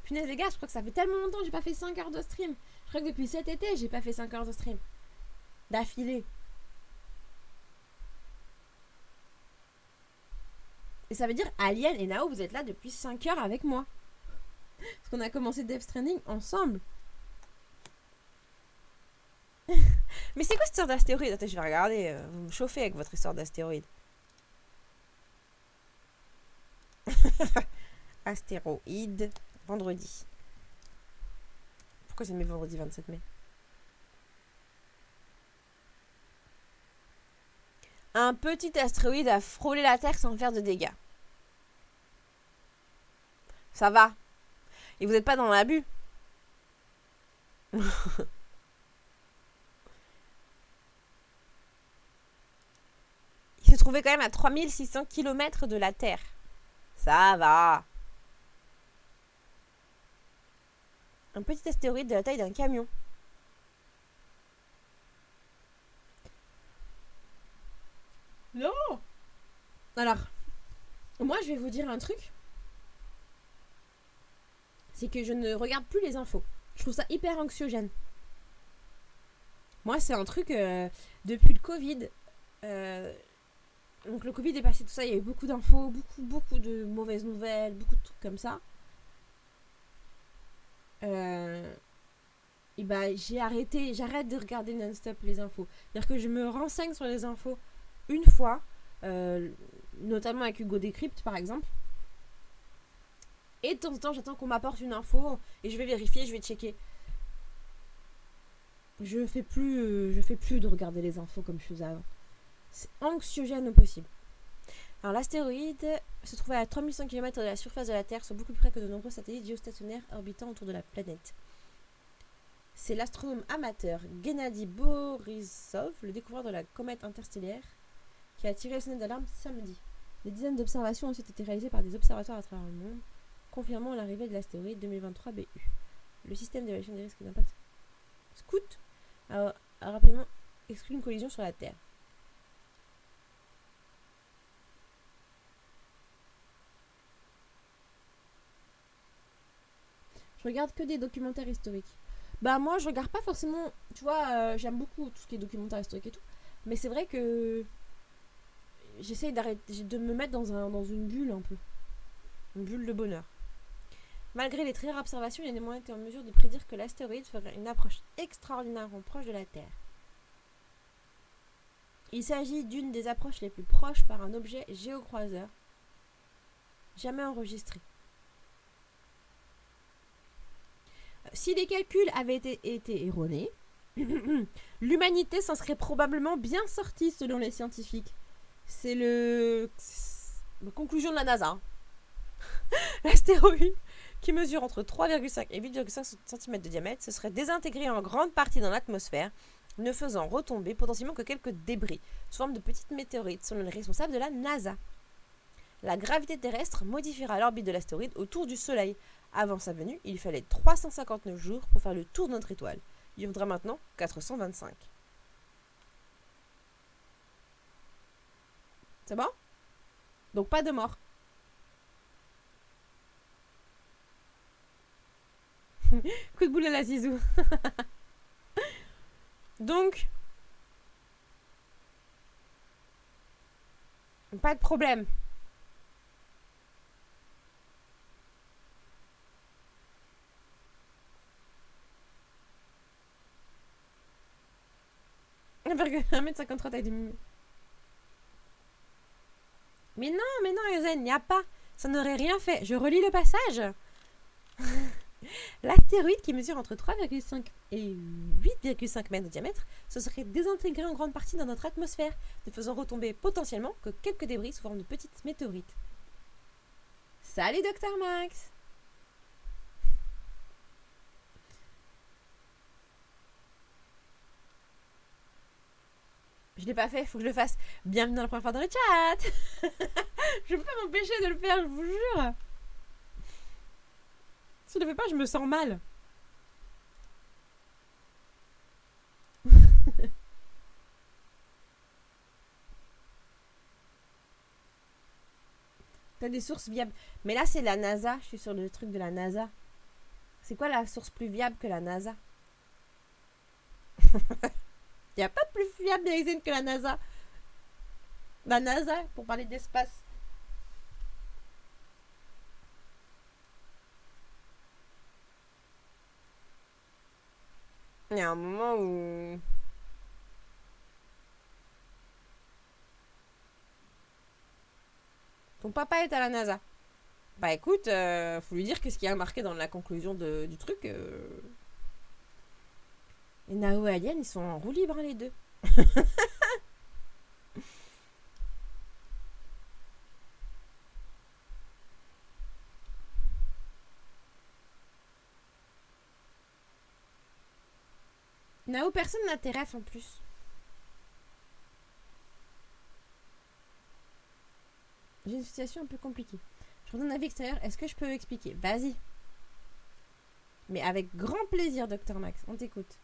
Speaker 1: Punaise les gars, je crois que ça fait tellement longtemps que j'ai pas fait 5 heures de stream. Je crois que depuis cet été, j'ai pas fait 5 heures de stream. D'affilée. Et ça veut dire Alien et Nao, vous êtes là depuis 5 heures avec moi. Parce qu'on a commencé Death Stranding ensemble. Mais c'est quoi cette histoire d'astéroïde? Attends, je vais regarder. Vous me chauffez avec votre histoire d'astéroïde. Astéroïde. Vendredi. Pourquoi c'est mes vendredi 27 mai? Un petit astéroïde a frôlé la Terre sans faire de dégâts. Ça va. Et vous n'êtes pas dans l'abus. trouvé quand même à 3600 km de la Terre. Ça va. Un petit astéroïde de la taille d'un camion. Non. Alors, moi je vais vous dire un truc. C'est que je ne regarde plus les infos. Je trouve ça hyper anxiogène. Moi, c'est un truc, depuis le Covid, donc le Covid est passé, tout ça, il y a eu beaucoup d'infos, beaucoup de mauvaises nouvelles, beaucoup de trucs comme ça. Et bah j'arrête de regarder non-stop les infos. C'est-à-dire que je me renseigne sur les infos une fois, notamment avec Hugo Décrypte par exemple. Et de temps en temps, j'attends qu'on m'apporte une info et je vais vérifier, je vais checker. Je fais plus de regarder les infos comme je faisais avant. C'est anxiogène au possible. Alors l'astéroïde se trouvait à 3100 km de la surface de la Terre, soit beaucoup plus près que de nombreux satellites géostationnaires orbitant autour de la planète. C'est l'astronome amateur Gennady Borisov, le découvreur de la comète interstellaire, qui a tiré le sonnette d'alarme samedi. Des dizaines d'observations ont ensuite été réalisées par des observateurs à travers le monde, confirmant l'arrivée de l'astéroïde 2023 BU. Le système d'évaluation des risques d'impact Scout a rapidement exclu une collision sur la Terre. Je regarde que des documentaires historiques. Bah moi je regarde pas forcément, tu vois, j'aime beaucoup tout ce qui est documentaire historique et tout, mais c'est vrai que j'essaye de me mettre dans une bulle un peu, une bulle de bonheur. Malgré les très rares observations, il y a néanmoins été en mesure de prédire que l'astéroïde ferait une approche extraordinairement proche de la Terre. Il s'agit d'une des approches les plus proches par un objet géocroiseur jamais enregistré. Si les calculs avaient été erronés, l'humanité s'en serait probablement bien sortie selon les scientifiques. C'est la conclusion de la NASA. L'astéroïde, qui mesure entre 3,5 et 8,5 cm de diamètre, se serait désintégré en grande partie dans l'atmosphère, ne faisant retomber potentiellement que quelques débris, sous forme de petites météorites, selon les responsables de la NASA. La gravité terrestre modifiera l'orbite de l'astéroïde autour du Soleil. Avant sa venue, il fallait 359 jours pour faire le tour de notre étoile. Il faudra maintenant 425. C'est bon? Donc pas de mort. Coup de boule à la zizou. Donc, pas de problème. Un mètre 53 taille de mime. Mais non, Yosen, il n'y a pas. Ça n'aurait rien fait. Je relis le passage. L'astéroïde, qui mesure entre 3,5 et 8,5 mètres de diamètre, se serait désintégré en grande partie dans notre atmosphère, ne faisant retomber potentiellement que quelques débris sous forme de petites météorites. Salut Dr Max. Je l'ai pas fait, faut que je le fasse. Bienvenue dans la première fois dans le chat. Je peux pas m'empêcher de le faire, je vous jure. Si je le fais pas, je me sens mal. T'as des sources viables. Mais là, c'est la NASA. Je suis sur le truc de la NASA. C'est quoi la source plus viable que la NASA? Il n'y a pas plus fiable que la NASA. La NASA, pour parler d'espace. Il y a un moment où... Ton papa est à la NASA. Bah écoute, faut lui dire qu'est-ce qu'il y a marqué dans la conclusion du truc. Et Nao et Alien, ils sont en roue libre, hein, les deux. Nao, personne n'intéresse en plus. J'ai une situation un peu compliquée. Je redonne un avis extérieur. Est-ce que je peux expliquer? Vas-y. Mais avec grand plaisir, Docteur Max. On t'écoute.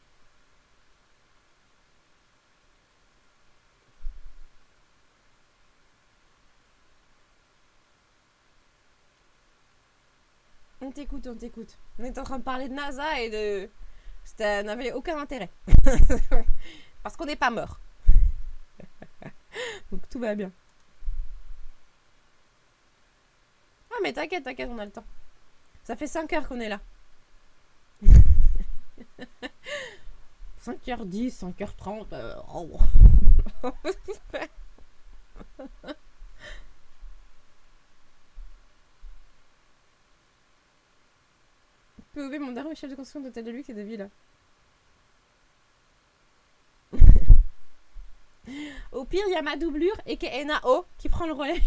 Speaker 1: On t'écoute, on t'écoute. On est en train de parler de NASA et de... Ça n'avait aucun intérêt. Parce qu'on n'est pas mort. Donc tout va bien. Ah mais t'inquiète, t'inquiète, on a le temps. Ça fait 5 heures qu'on est là. 5h10, 5h30. Oh. POV, mon daron est chef de construction d'hôtel de luxe et de villa. Au pire, il y a ma doublure et Nao qui prend le relais.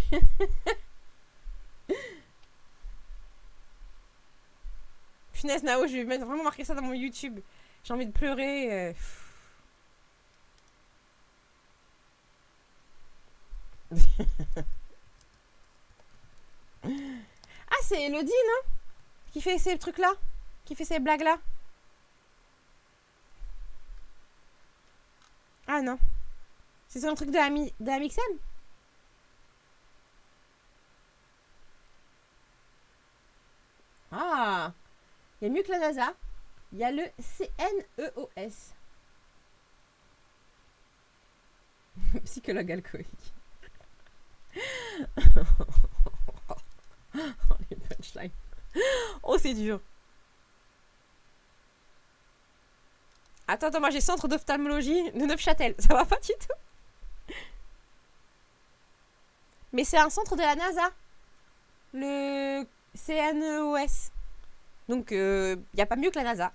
Speaker 1: Finesse Nao, je vais vraiment marquer ça dans mon YouTube. J'ai envie de pleurer. Ah, c'est Elodie, non? Qui fait ces trucs-là? Qui fait ces blagues-là? Ah non. C'est sur le truc de Amixem? Ah, il y a mieux que la NASA. Il y a le CNEOS. Psychologue alcoolique. Oh, les punchlines. Oh, c'est dur. Attends, moi j'ai centre d'ophtalmologie de Neufchâtel. Ça va pas du tout? Mais c'est un centre de la NASA. Le CNEOS. Donc, il n'y a pas mieux que la NASA.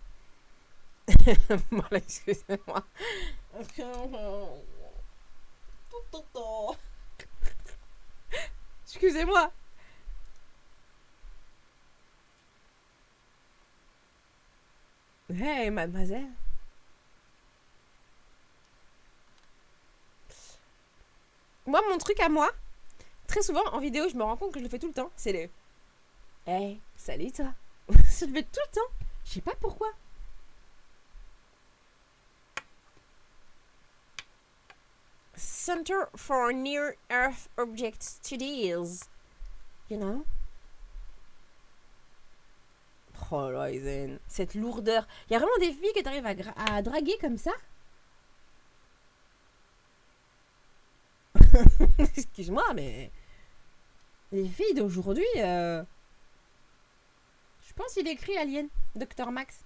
Speaker 1: Voilà, excusez-moi. Excusez-moi. Hey, mademoiselle. Moi, mon truc à moi, très souvent en vidéo, je me rends compte que je le fais tout le temps. C'est le hey, salut toi. Je le fais tout le temps. Je sais pas pourquoi. Center for Near Earth Object Studies. You know? Oh là, Isen. Cette lourdeur. Il y a vraiment des filles que t'arrives à draguer comme ça? Excuse-moi, mais... Les filles d'aujourd'hui... Je pense qu'il écrit Alien, Dr Max.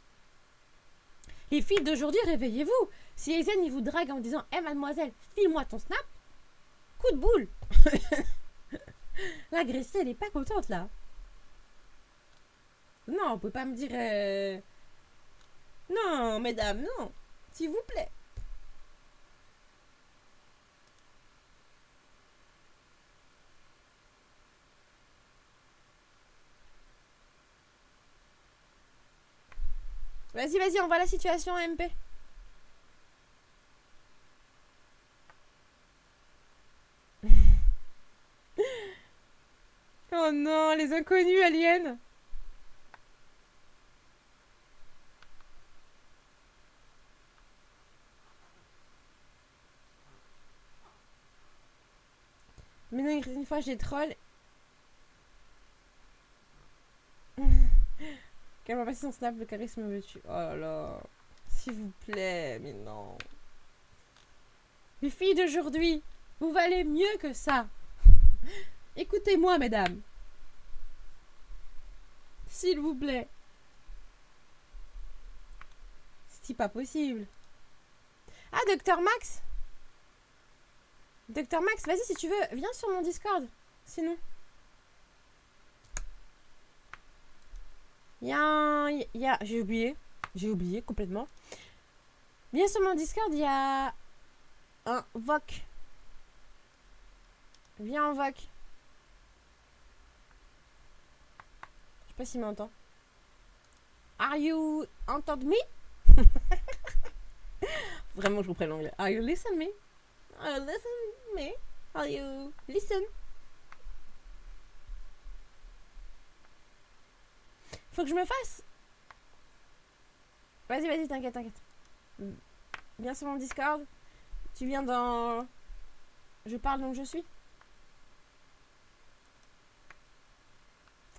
Speaker 1: Les filles d'aujourd'hui, réveillez-vous. Si Aizen, il vous drague en disant « Hé, mademoiselle, file-moi ton snap », coup de boule. L'agressée, elle est pas contente, là. Non, on peut pas me dire... Non, mesdames, non. S'il vous plaît. Vas-y, vas-y, on voit la situation, MP. Oh non, les inconnus aliens. Mais non, une fois j'ai troll. Qu'elle m'a passé son snap, le charisme me tue. Oh là là. S'il vous plaît, mais non. Les filles d'aujourd'hui, vous valez mieux que ça. Écoutez-moi, mesdames. S'il vous plaît. C'est pas possible. Ah, Dr Max. Dr Max, vas-y si tu veux, viens sur mon Discord. Sinon. Il y a... J'ai oublié complètement. Viens sur mon Discord, il y a... un VOC. Viens en VOC. Je sais pas s'il m'entend. Are you entend me? Vraiment, je reprends l'anglais. Are you listen me? Are you listen me? Are you listen? Faut que je me fasse. Vas-y, vas-y, t'inquiète, t'inquiète. Viens sur mon Discord. Tu viens dans... Je parle donc je suis.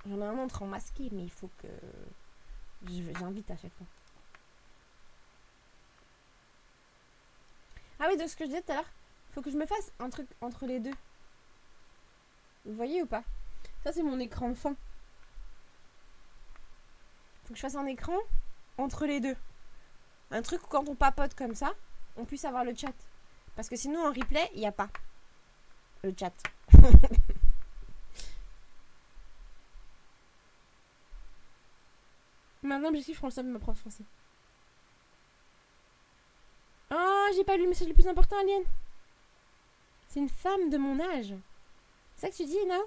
Speaker 1: J'en ai un autre en masqué, mais il faut que... J'invite à chaque fois. Ah oui, donc ce que je disais tout à l'heure, faut que je me fasse un truc entre les deux. Vous voyez ou pas? Ça, c'est mon écran de fin. Faut que je fasse un écran entre les deux. Un truc où quand on papote comme ça, on puisse avoir le chat. Parce que sinon, en replay, il n'y a pas le chat. Maintenant, objectif, je prends le sub de ma prof français. Oh, j'ai pas lu le message le plus important, Alien. C'est une femme de mon âge. C'est ça que tu dis, non?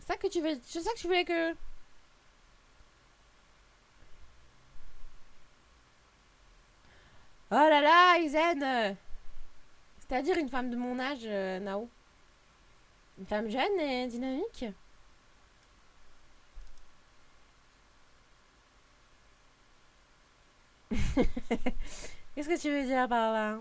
Speaker 1: C'est ça que tu veux... C'est ça que tu voulais que... Oh là là, Izen. C'est-à-dire une femme de mon âge, Nao. Une femme jeune et dynamique. Qu'est-ce que tu veux dire par là?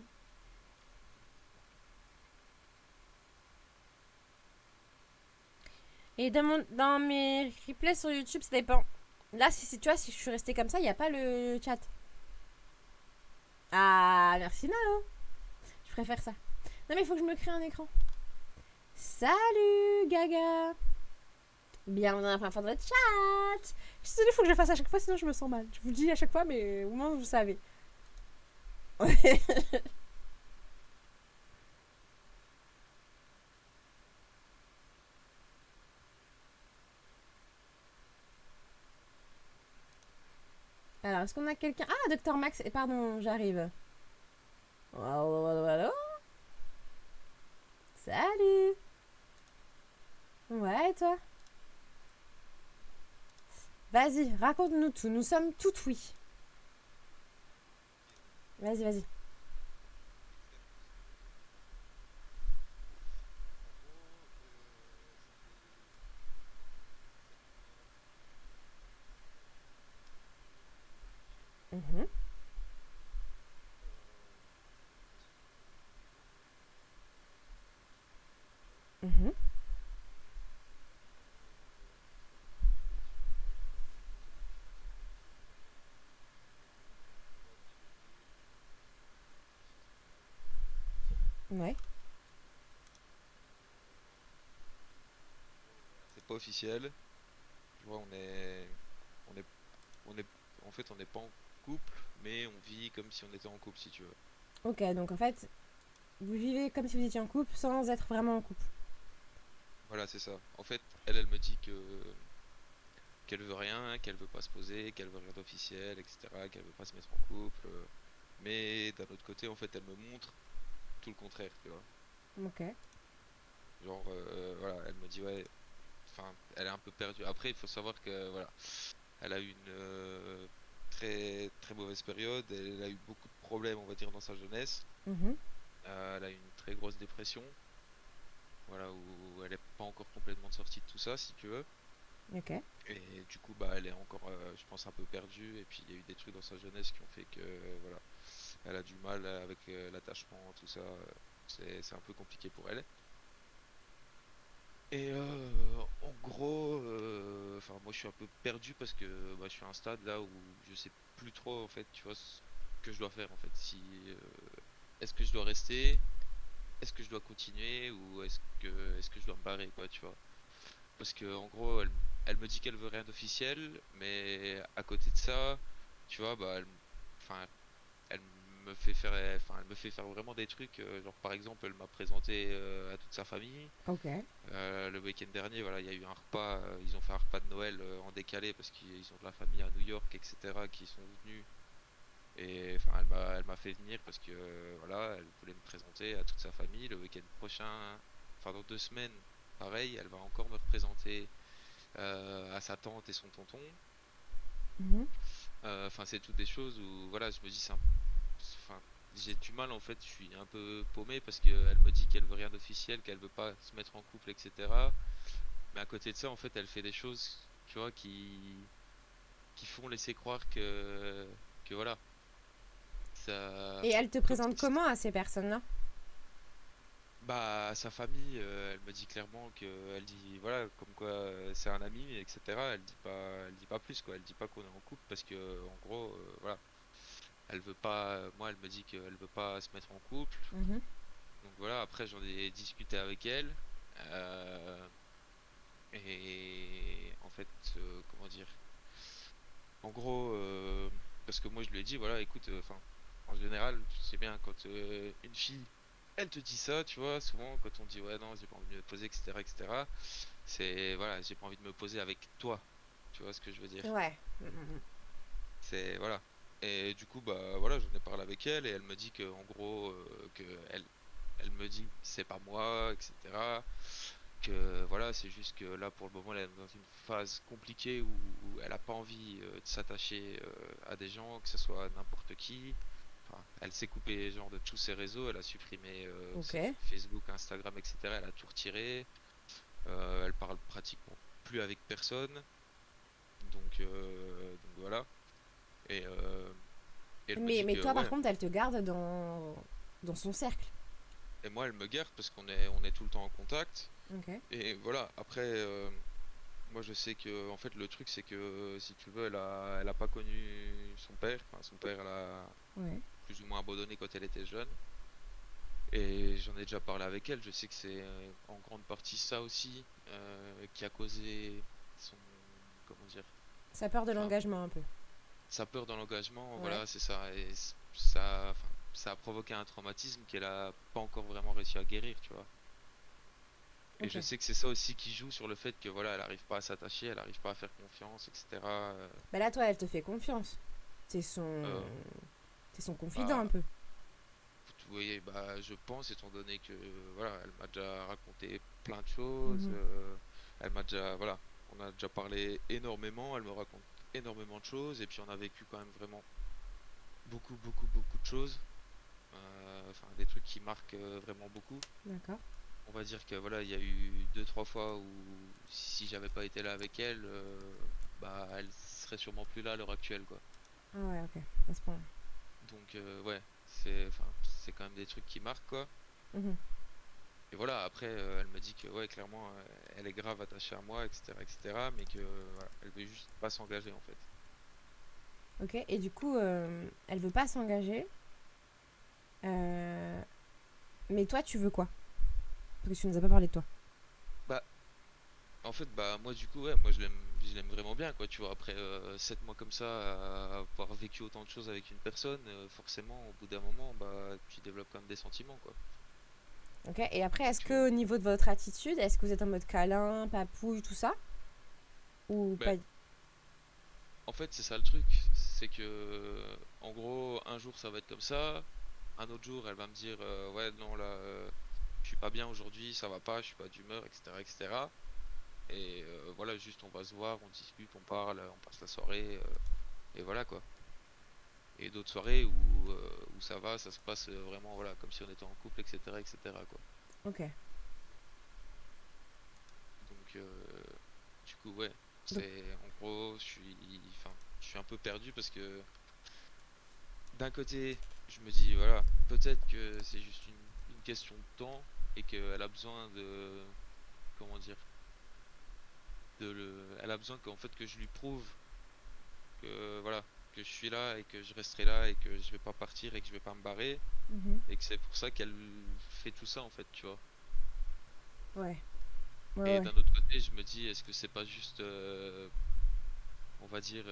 Speaker 1: Et dans mes replays sur YouTube, ça dépend. Là, si tu vois, si je suis restée comme ça, il n'y a pas le chat. Ah, merci Nao. Je préfère ça. Non mais il faut que je me crée un écran. Salut Gaga. Bienvenue dans la première fois de votre chat. Je suis désolée, il faut que je le fasse à chaque fois, sinon je me sens mal. Je vous le dis à chaque fois, mais au moins vous savez. Alors, est-ce qu'on a quelqu'un... Ah, Docteur Max. Pardon, j'arrive. Allô. Salut. Ouais, et toi? Vas-y, raconte-nous tout. Nous sommes tout oui. Vas-y, vas-y. Mhm. Mhm. Ouais.
Speaker 2: C'est pas officiel. Tu vois, on est, on est, en fait, on n'est pas en couple, mais on vit comme si on était en couple, si tu veux.
Speaker 1: Ok, donc en fait, vous vivez comme si vous étiez en couple sans être vraiment en couple.
Speaker 2: Voilà, c'est ça. En fait, elle me dit que qu'elle veut rien, qu'elle veut pas se poser, qu'elle veut rien d'officiel, etc., qu'elle veut pas se mettre en couple. Mais d'un autre côté, en fait, elle me montre tout le contraire, tu vois.
Speaker 1: Ok.
Speaker 2: Genre, voilà, elle me dit ouais, enfin, elle est un peu perdue. Après, il faut savoir que voilà, elle a eu une très très mauvaise période. Elle a eu beaucoup de problèmes, on va dire, dans sa jeunesse.
Speaker 1: Mhm.
Speaker 2: Elle a eu une très grosse dépression, voilà, où elle est pas encore complètement sortie de tout ça, si tu veux.
Speaker 1: Ok.
Speaker 2: Et du coup, bah, elle est encore, je pense, un peu perdue. Et puis, il y a eu des trucs dans sa jeunesse qui ont fait que, voilà, elle a du mal avec l'attachement, tout ça. C'est un peu compliqué pour elle. Et en gros, enfin, moi, je suis un peu perdu parce que bah, je suis à un stade là où je sais plus trop, en fait, tu vois, ce que je dois faire, en fait. Si, est-ce que je dois rester? Est-ce que je dois continuer ou est-ce que je dois me barrer quoi tu vois parce que en gros elle me dit qu'elle veut rien d'officiel mais à côté de ça tu vois bah enfin elle me fait faire elle me fait faire vraiment des trucs genre par exemple elle m'a présenté à toute sa famille.
Speaker 1: Ok.
Speaker 2: Le week-end dernier voilà il y a eu un repas ils ont fait un repas de Noël en décalé parce qu'ils ont de la famille à New York etc qui sont venus et enfin, elle m'a fait venir parce que voilà, elle voulait me présenter à toute sa famille. Le week-end prochain, enfin dans 2 semaines, pareil, elle va encore me représenter à sa tante et son tonton.
Speaker 1: Mhm.
Speaker 2: Enfin, c'est toutes des choses où voilà, je me dis, enfin, j'ai du mal en fait, je suis un peu paumé parce qu'elle me dit qu'elle veut rien d'officiel, qu'elle veut pas se mettre en couple, etc. Mais à côté de ça, en fait, elle fait des choses, tu vois, qui font laisser croire que voilà, ça,
Speaker 1: Et
Speaker 2: enfin,
Speaker 1: elle te
Speaker 2: comme
Speaker 1: présente comment à ces personnes-là?
Speaker 2: bah sa famille, elle me dit clairement que, elle dit voilà, comme quoi c'est un ami, etc. Elle dit pas plus quoi, elle dit pas qu'on est en couple parce que en gros, voilà, elle veut pas, moi elle me dit qu'elle veut pas se mettre en couple.
Speaker 1: Mhm.
Speaker 2: Donc voilà, après j'en ai discuté avec elle. euh, et en fait, comment dire? En gros, parce que moi je lui ai dit, voilà, écoute, enfin, en général, c'est bien quand une fille, elle te dit ça, tu vois, souvent quand on dit, ouais, non, j'ai pas envie de me poser, etc., etc., c'est, voilà, j'ai pas envie de me poser avec toi, tu vois ce que je veux dire?
Speaker 1: Ouais. Mhm.
Speaker 2: C'est, voilà. Et du coup, bah voilà, j'en ai parlé avec elle et elle me dit que, en gros, elle me dit, c'est pas moi, etc. Que voilà, c'est juste que là pour le moment elle est dans une phase compliquée où elle a pas envie de s'attacher à des gens, que ce soit n'importe qui. Enfin, elle s'est coupée genre de tous ses réseaux, elle a supprimé
Speaker 1: Ok.
Speaker 2: ses Facebook, Instagram, etc. Elle a tout retiré. Elle parle pratiquement plus avec personne. Donc voilà. Et, euh, et elle me dit
Speaker 1: Mais
Speaker 2: que
Speaker 1: toi, par
Speaker 2: ouais.
Speaker 1: contre, elle te garde dans son cercle.
Speaker 2: Et moi elle me garde parce on est tout le temps en contact.
Speaker 1: Ok.
Speaker 2: Et voilà. Après. Moi, je sais que, en fait, le truc, c'est que, si tu veux, elle a pas connu son père. Enfin, son père l'a
Speaker 1: Ouais.
Speaker 2: plus ou moins abandonné quand elle était jeune. Et j'en ai déjà parlé avec elle. Je sais que c'est en grande partie ça aussi qui a causé son, comment dire,
Speaker 1: Ça peur de
Speaker 2: enfin,
Speaker 1: l'engagement un peu.
Speaker 2: sa peur dans l'engagement.
Speaker 1: Ouais.
Speaker 2: Voilà, c'est ça. Et ça, enfin, ça a provoqué un traumatisme qu'elle a pas encore vraiment réussi à guérir, tu vois. Et
Speaker 1: Ok.
Speaker 2: je sais que c'est ça aussi qui joue sur le fait que, voilà, elle arrive pas à s'attacher, elle arrive pas à faire confiance, etc.
Speaker 1: Bah là, toi, elle te fait confiance. T'es son,
Speaker 2: Euh,
Speaker 1: t'es son confident un
Speaker 2: Bah,
Speaker 1: peu.
Speaker 2: oui, bah, je pense, étant donné que, voilà, elle m'a déjà raconté plein de choses,
Speaker 1: Mhm.
Speaker 2: elle m'a déjà, voilà, on a déjà parlé énormément, elle me raconte énormément de choses, et puis on a vécu quand même vraiment beaucoup de choses, enfin, des trucs qui marquent vraiment beaucoup.
Speaker 1: D'accord.
Speaker 2: On va dire que, voilà, il y a eu deux, trois fois où, si j'avais pas été là avec elle, bah, elle serait sûrement plus là à l'heure actuelle, quoi.
Speaker 1: Ah ouais, ok. À ce point.
Speaker 2: Donc, ouais, enfin, c'est quand même des trucs qui marquent, quoi.
Speaker 1: Mhm.
Speaker 2: Et voilà, après, elle me dit que, ouais, clairement, elle est grave attachée à moi, etc., etc., mais que, voilà, elle veut juste pas s'engager, en fait.
Speaker 1: Ok. Et du coup, elle veut pas s'engager. Euh, Mais toi, tu veux quoi? Parce que tu nous as pas parlé de toi.
Speaker 2: Bah, en fait, bah, moi, du coup, ouais, moi, je l'aime vraiment bien, quoi, tu vois. Après 7 mois comme ça, à avoir vécu autant de choses avec une personne, forcément, au bout d'un moment, bah, tu développes quand même des sentiments, quoi.
Speaker 1: Ok. Et après, est-ce
Speaker 2: Donc,
Speaker 1: que au niveau de votre attitude, est-ce que vous êtes en mode câlin, papouille, tout ça? Ou
Speaker 2: bah,
Speaker 1: pas?
Speaker 2: en fait, c'est ça le truc, c'est que, en gros, un jour, ça va être comme ça, un autre jour, elle va me dire, ouais, non, là, je suis pas bien aujourd'hui, ça va pas, je suis pas d'humeur, etc., etc. Et voilà, juste on va se voir, on discute, on parle, on passe la soirée, et voilà quoi. Et d'autres soirées où ça va, ça se passe vraiment voilà, comme si on était en couple, etc., etc., quoi.
Speaker 1: Ok.
Speaker 2: Donc, du coup, ouais,
Speaker 1: Donc,
Speaker 2: c'est en gros, enfin, je suis un peu perdu parce que d'un côté, je me dis, voilà, peut-être que c'est juste une question de temps et qu'elle a besoin comment dire, elle a besoin qu'en fait que je lui prouve que voilà, que je suis là et que je resterai là et que je vais pas partir et que je vais pas me barrer
Speaker 1: mhm.
Speaker 2: et que c'est pour ça qu'elle fait tout ça en fait, tu vois.
Speaker 1: Ouais. Ouais,
Speaker 2: Et
Speaker 1: ouais.
Speaker 2: d'un autre côté, je me dis, est-ce que c'est pas juste, on va dire,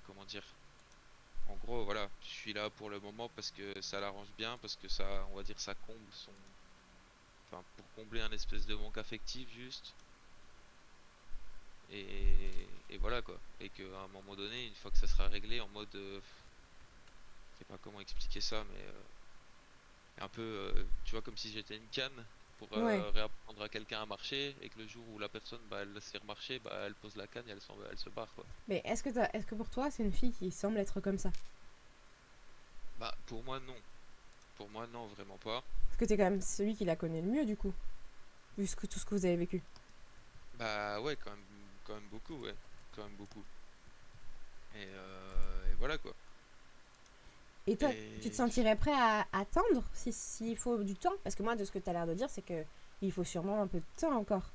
Speaker 2: comment dire, en gros, voilà, je suis là pour le moment parce que ça l'arrange bien, parce que ça, on va dire, ça comble enfin, pour combler un espèce de manque affectif juste. Et voilà quoi. Et qu'à un moment donné, une fois que ça sera réglé, en mode, je sais pas comment expliquer ça, mais un peu, tu vois, comme si j'étais une canne pour
Speaker 1: Ouais.
Speaker 2: réapprendre à quelqu'un à marcher et que le jour où la personne, bah, elle sait remarcher, bah, elle pose la canne et elle se barre, quoi.
Speaker 1: Mais est-ce que pour toi, c'est une fille qui semble être comme ça?
Speaker 2: Bah, pour moi, non. Pour moi, non, vraiment pas.
Speaker 1: Parce que t'es quand même celui qui la connaît le mieux, du coup, vu tout ce que vous avez vécu.
Speaker 2: Bah ouais, quand même beaucoup, ouais. Quand même beaucoup. Et voilà quoi.
Speaker 1: Et toi, tu te
Speaker 2: Et
Speaker 1: sentirais prêt à attendre s'il faut du temps? Parce que moi, de ce que tu as l'air de dire, c'est que il faut sûrement un peu de temps encore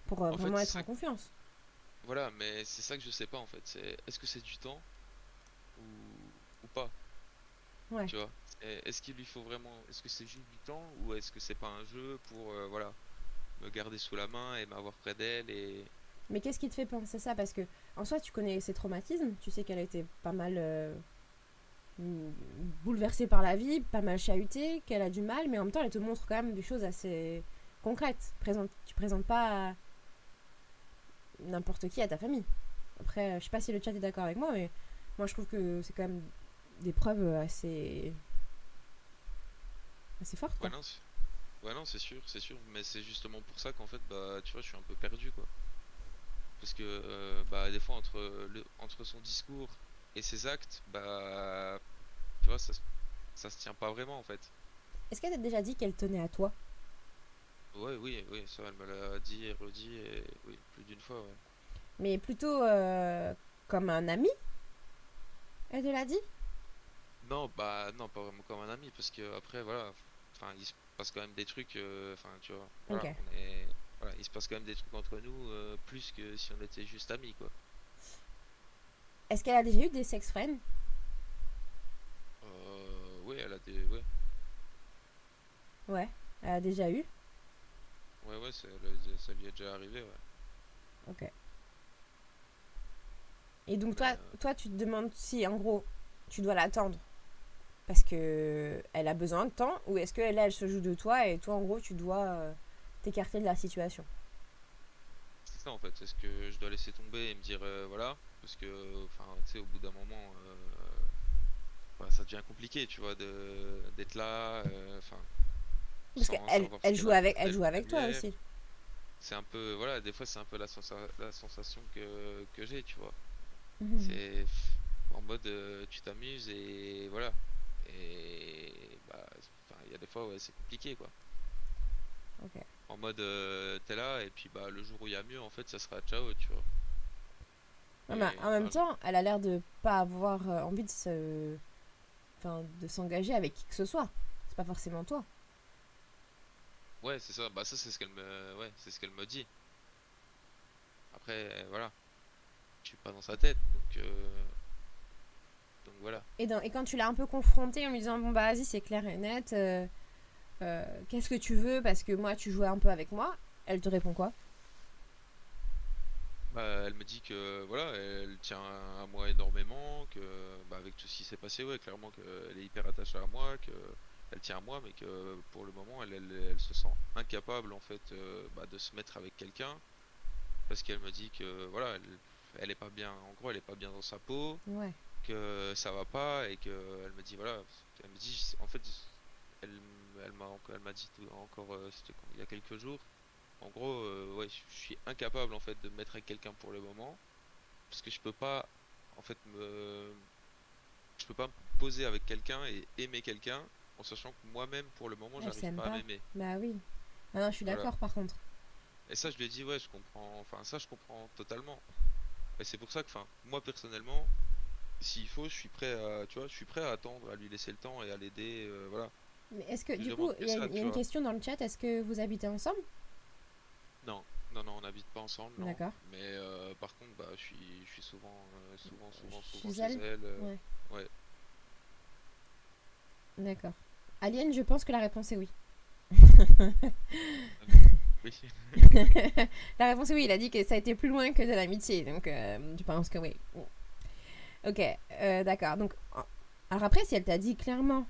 Speaker 1: pour
Speaker 2: en fait,
Speaker 1: vraiment
Speaker 2: c'est
Speaker 1: être
Speaker 2: ça.
Speaker 1: en confiance.
Speaker 2: Voilà, mais c'est ça que je sais pas en fait. C'est est-ce que c'est du temps ou pas,
Speaker 1: Ouais.
Speaker 2: tu vois? Est-ce qu'il lui faut vraiment, est-ce que c'est juste du temps ou est-ce que c'est pas un jeu pour voilà, me garder sous la main et m'avoir près d'elle et
Speaker 1: Mais qu'est-ce qui te fait penser ça? Parce que en soi, tu connais ses traumatismes, tu sais qu'elle a été pas mal bouleversée par la vie, pas mal chahutée, qu'elle a du mal, mais en même temps, elle te montre quand même des choses assez concrètes. Tu présentes pas n'importe qui à ta famille. Après, je sais pas si le chat est d'accord avec moi, mais moi, je trouve que c'est quand même des preuves assez fortes,
Speaker 2: ouais
Speaker 1: quoi.
Speaker 2: non, ouais non, c'est sûr, mais c'est justement pour ça qu'en fait bah tu vois, je suis un peu perdu quoi. Parce que bah des fois entre son discours et ses actes, bah tu vois, ça se tient pas vraiment en fait.
Speaker 1: Est-ce qu'elle t'a déjà dit qu'elle tenait à toi?
Speaker 2: Ouais, oui, oui, ça, elle me l'a dit et redit, et oui, plus d'une fois, ouais.
Speaker 1: Mais plutôt comme un ami, elle te l'a dit?
Speaker 2: Non, bah, non, pas vraiment comme un ami, parce que après, voilà, enfin, il se passe quand même des trucs, enfin, tu vois,
Speaker 1: Ok.
Speaker 2: voilà, voilà, il se passe quand même des trucs entre nous, plus que si on était juste amis, quoi.
Speaker 1: Est-ce qu'elle a déjà eu des sex friends?
Speaker 2: Oui, elle a des, ouais,
Speaker 1: Ouais, elle a déjà eu.
Speaker 2: ouais, ça lui est déjà arrivé, ouais.
Speaker 1: Ok. Et donc
Speaker 2: Mais,
Speaker 1: toi, tu te demandes si, en gros, tu dois l'attendre parce que elle a besoin de temps, ou est-ce que elle se joue de toi et toi, en gros, tu dois t'écarter de la situation.
Speaker 2: c'est ça, en fait, est-ce que je dois laisser tomber et me dire, voilà, parce que, enfin, tu sais, au bout d'un moment, bah, ça devient compliqué, tu vois, d'être là, enfin,
Speaker 1: Parce
Speaker 2: sans
Speaker 1: qu'elle
Speaker 2: savoir ce
Speaker 1: elle
Speaker 2: qu'elle
Speaker 1: joue
Speaker 2: a fait
Speaker 1: avec, elle joue avec toi
Speaker 2: derrière.
Speaker 1: aussi.
Speaker 2: C'est un peu, voilà, des fois c'est un peu la sensation que j'ai, tu vois.
Speaker 1: Mhm.
Speaker 2: C'est en mode tu t'amuses et voilà. Et bah, enfin, il y a des fois, ouais, c'est compliqué, quoi.
Speaker 1: Ok.
Speaker 2: En mode t'es là et puis bah le jour où il y a mieux, en fait, ça sera ciao, tu vois.
Speaker 1: Ouais, mais
Speaker 2: Et
Speaker 1: en même
Speaker 2: enfin,
Speaker 1: temps, elle a l'air de pas avoir envie enfin, de s'engager avec qui que ce soit. C'est pas forcément toi.
Speaker 2: ouais, c'est ça. Bah ça, c'est ce qu'elle me, ouais, c'est ce qu'elle me dit. Après, voilà, je suis pas dans sa tête, donc voilà.
Speaker 1: Et quand tu l'as un peu confrontée en lui disant bon bah vas-y c'est clair et net, qu'est-ce que tu veux parce que moi tu jouais un peu avec moi, elle te répond quoi?
Speaker 2: Bah, elle me dit que voilà, elle tient à moi énormément, que bah, avec tout ce qui s'est passé, ouais, clairement qu'elle est hyper attachée à moi, que elle tient à moi, mais que pour le moment, elle se sent incapable en fait bah, de se mettre avec quelqu'un, parce qu'elle me dit que voilà, elle est pas bien, en gros, elle est pas bien dans sa peau,
Speaker 1: Ouais.
Speaker 2: que ça va pas, et que elle me dit voilà, elle me dit en fait, elle, elle m'a dit encore, c'était il y a quelques jours. En gros, ouais, je suis incapable en fait de me mettre avec quelqu'un pour le moment parce que je peux pas en fait je peux pas me poser avec quelqu'un et aimer quelqu'un en sachant que moi-même pour le moment
Speaker 1: Elle
Speaker 2: j'arrive
Speaker 1: s'aime
Speaker 2: pas à
Speaker 1: pas.
Speaker 2: m'aimer.
Speaker 1: Bah oui. Ah non, je suis
Speaker 2: Voilà.
Speaker 1: d'accord par contre.
Speaker 2: Et ça je lui ai dit ouais, je comprends, enfin ça je comprends totalement. Et c'est pour ça que enfin moi personnellement s'il faut je suis prêt à tu vois, je suis prêt à attendre, à lui laisser le temps et à l'aider voilà.
Speaker 1: Mais est-ce que
Speaker 2: Je
Speaker 1: du coup,
Speaker 2: demande que ça,
Speaker 1: il y a
Speaker 2: tu
Speaker 1: une
Speaker 2: vois.
Speaker 1: question dans le chat, est-ce que vous habitez ensemble?
Speaker 2: Non, non, non, on n'habite pas ensemble, non.
Speaker 1: D'accord.
Speaker 2: Mais par contre, bah, je suis souvent, souvent
Speaker 1: Chez
Speaker 2: chez
Speaker 1: elle?
Speaker 2: elle.
Speaker 1: Ouais.
Speaker 2: Ouais.
Speaker 1: D'accord. Alien, je pense que la réponse est oui.
Speaker 2: Ah, oui.
Speaker 1: La réponse est oui, il a dit que ça a été plus loin que de l'amitié, donc je pense que oui. Ok, d'accord. Donc, alors après, si elle t'a dit clairement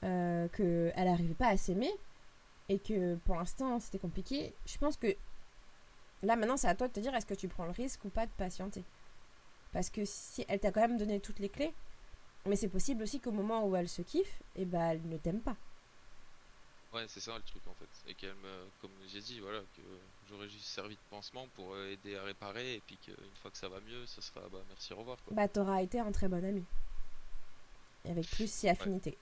Speaker 1: qu'elle n'arrivait pas à s'aimer et que pour l'instant c'était compliqué, je pense que là maintenant c'est à toi de te dire est-ce que tu prends le risque ou pas de patienter. Parce que si elle t'a quand même donné toutes les clés, mais c'est possible aussi qu'au moment où elle se kiffe, et ben elle ne t'aime pas.
Speaker 2: Ouais, c'est ça le truc en fait. Et qu'elle me, comme j'ai dit, voilà, que j'aurais juste servi de pansement pour aider à réparer. Et puis qu'une fois que ça va mieux, ça sera, bah, merci, au revoir, quoi.
Speaker 1: Bah t'auras été un très bon ami. Avec plus si
Speaker 2: Ouais,
Speaker 1: affinité.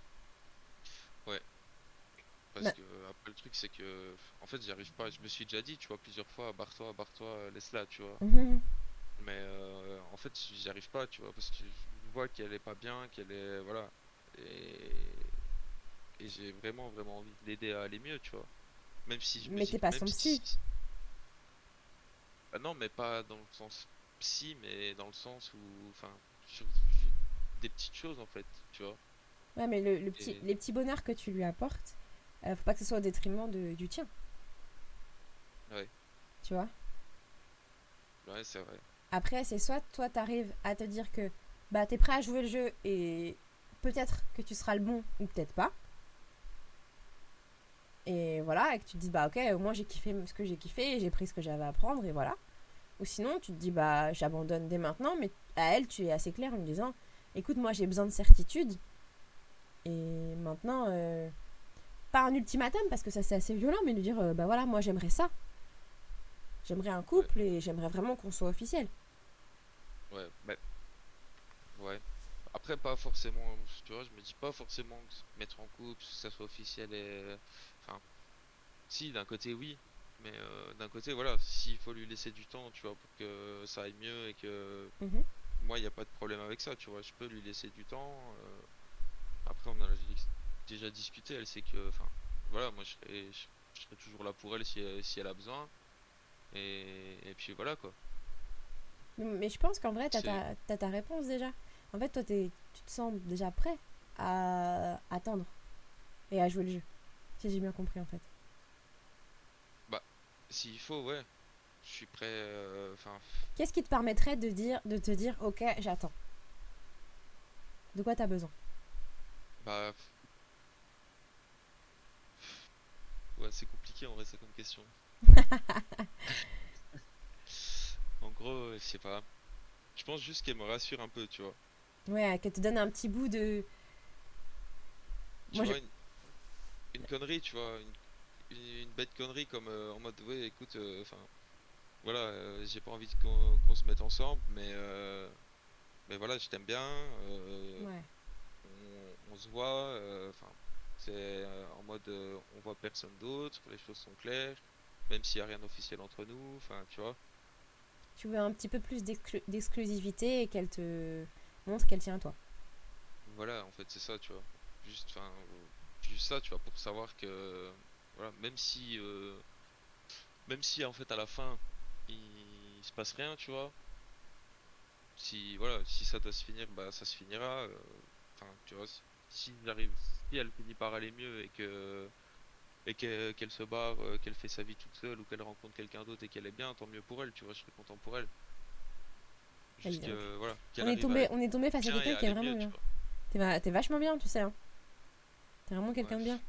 Speaker 2: Parce
Speaker 1: Bah,
Speaker 2: que après le truc c'est que en fait j'y arrive pas. Je me suis déjà dit, tu vois, plusieurs fois, barre-toi, laisse-la, tu vois.
Speaker 1: mhm.
Speaker 2: Mais en fait j'y arrive pas, tu vois, parce que je vois qu'elle est pas bien, qu'elle est voilà. Et, et j'ai vraiment envie de l'aider à aller mieux, tu vois. Même si je me
Speaker 1: Mais
Speaker 2: dis
Speaker 1: t'es
Speaker 2: que
Speaker 1: pas
Speaker 2: même
Speaker 1: son psy.
Speaker 2: si bah non, mais pas dans le sens psy, mais dans le sens où enfin sur juste des petites choses en fait, tu vois.
Speaker 1: Ouais, mais
Speaker 2: Et
Speaker 1: les petits bonheurs que tu lui apportes, faut pas que ce soit au détriment du tien,
Speaker 2: ouais,
Speaker 1: tu vois.
Speaker 2: ouais, c'est vrai.
Speaker 1: Après, c'est soit toi, t'arrives à te dire que bah t'es prêt à jouer le jeu et peut-être que tu seras le bon ou peut-être pas. Et voilà, et que tu te dis bah ok, au moins j'ai kiffé ce que j'ai kiffé, j'ai pris ce que j'avais à prendre et voilà. Ou sinon, tu te dis bah j'abandonne dès maintenant, mais à elle, tu es assez clair en lui disant écoute, moi j'ai besoin de certitude et maintenant, pas un ultimatum parce que ça c'est assez violent, mais lui dire bah voilà, moi j'aimerais ça. J'aimerais un
Speaker 2: Ouais,
Speaker 1: couple et j'aimerais vraiment qu'on soit officiel.
Speaker 2: ouais, mais ouais. Après, pas forcément, tu vois, je me dis pas forcément que se mettre en couple, que ça soit officiel et. Enfin, si, d'un côté, oui. Mais d'un côté, voilà, s'il faut lui laisser du temps, tu vois, pour que ça aille mieux et que.
Speaker 1: Mhm.
Speaker 2: Moi, il n'y a pas de problème avec ça, tu vois, je peux lui laisser du temps. Après, on en a déjà discuté, elle sait que. Enfin, voilà, moi, je serai toujours là pour elle si elle a besoin. Et puis voilà, quoi.
Speaker 1: Mais je pense qu'en vrai,
Speaker 2: C'est.
Speaker 1: t'as ta réponse déjà. En fait, toi, tu te sens déjà prêt à attendre et à jouer le jeu. Si j'ai bien compris, en fait.
Speaker 2: Bah, s'il faut, ouais, je suis prêt. Enfin.
Speaker 1: Qu'est-ce qui te permettrait de te dire, ok, j'attends. De quoi t'as besoin?
Speaker 2: Bah, ouais, c'est compliqué en vrai, ça comme question. En gros, je sais pas. Je pense juste qu'elle me rassure un peu, tu vois.
Speaker 1: Ouais, qu'elle te donne un petit bout de.
Speaker 2: Tu
Speaker 1: Moi, je.
Speaker 2: vois, une connerie, tu vois, une bête connerie comme en mode, ouais, écoute, enfin, voilà, j'ai pas envie qu'on se mette ensemble, mais voilà, je t'aime bien,
Speaker 1: Ouais.
Speaker 2: on se voit, enfin, c'est en mode, on voit personne d'autre, les choses sont claires, même s'il y a rien d'officiel entre nous, enfin, tu vois.
Speaker 1: Tu veux un petit peu plus d'exclusivité et qu'elle te montre qu'elle tient à toi.
Speaker 2: Voilà, en fait, c'est ça, tu vois. Juste, enfin, juste ça, tu vois, pour savoir que, voilà, même si en fait à la fin il se passe rien, tu vois. Si, voilà, si ça doit se finir, bah ça se finira. Enfin, tu vois, si j'arrive, si elle finit par aller mieux et qu'elle se barre, qu'elle fait sa vie toute seule ou qu'elle rencontre quelqu'un d'autre et qu'elle est bien, tant mieux pour elle, tu vois, je serais content pour elle.
Speaker 1: Vas-y,
Speaker 2: Juste
Speaker 1: donc.
Speaker 2: que, voilà, qu'elle arrive à être
Speaker 1: On est tombé face à
Speaker 2: bien et
Speaker 1: quelqu'un
Speaker 2: à
Speaker 1: qui est
Speaker 2: aller
Speaker 1: vraiment
Speaker 2: mieux, tu
Speaker 1: bien.
Speaker 2: vois.
Speaker 1: T'es vachement bien, tu sais. Hein. T'es vraiment quelqu'un de bien.
Speaker 2: Bref,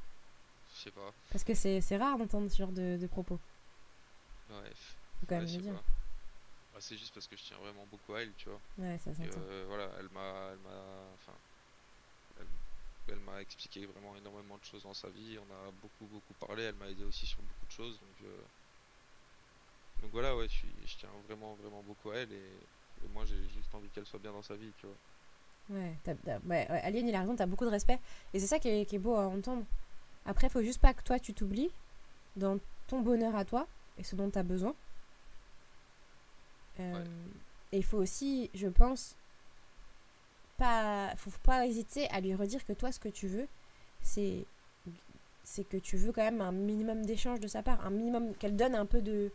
Speaker 2: je sais pas.
Speaker 1: Parce que c'est rare d'entendre ce genre de propos.
Speaker 2: Bref,
Speaker 1: Faut quand
Speaker 2: ouais,
Speaker 1: même
Speaker 2: je
Speaker 1: le
Speaker 2: sais
Speaker 1: dire.
Speaker 2: pas. Bah, c'est juste parce que je tiens vraiment beaucoup à elle, tu vois.
Speaker 1: Ouais, ça
Speaker 2: Et
Speaker 1: s'entend.
Speaker 2: voilà, enfin, elle, elle m'a expliqué vraiment énormément de choses dans sa vie. On a beaucoup parlé. Elle m'a aidé aussi sur beaucoup de choses. Donc voilà, ouais, je tiens vraiment beaucoup à elle et moi j'ai juste envie qu'elle soit bien dans sa vie, tu vois.
Speaker 1: Ouais, ouais, Alien, il a raison, t'as beaucoup de respect. Et c'est ça qui est beau à entendre. Après, faut juste pas que toi, tu t'oublies dans ton bonheur à toi et ce dont t'as besoin.
Speaker 2: Ouais,
Speaker 1: Et il faut aussi, je pense, faut pas hésiter à lui redire que toi, ce que tu veux, c'est c'est que tu veux quand même un minimum d'échange de sa part, un minimum qu'elle donne un peu de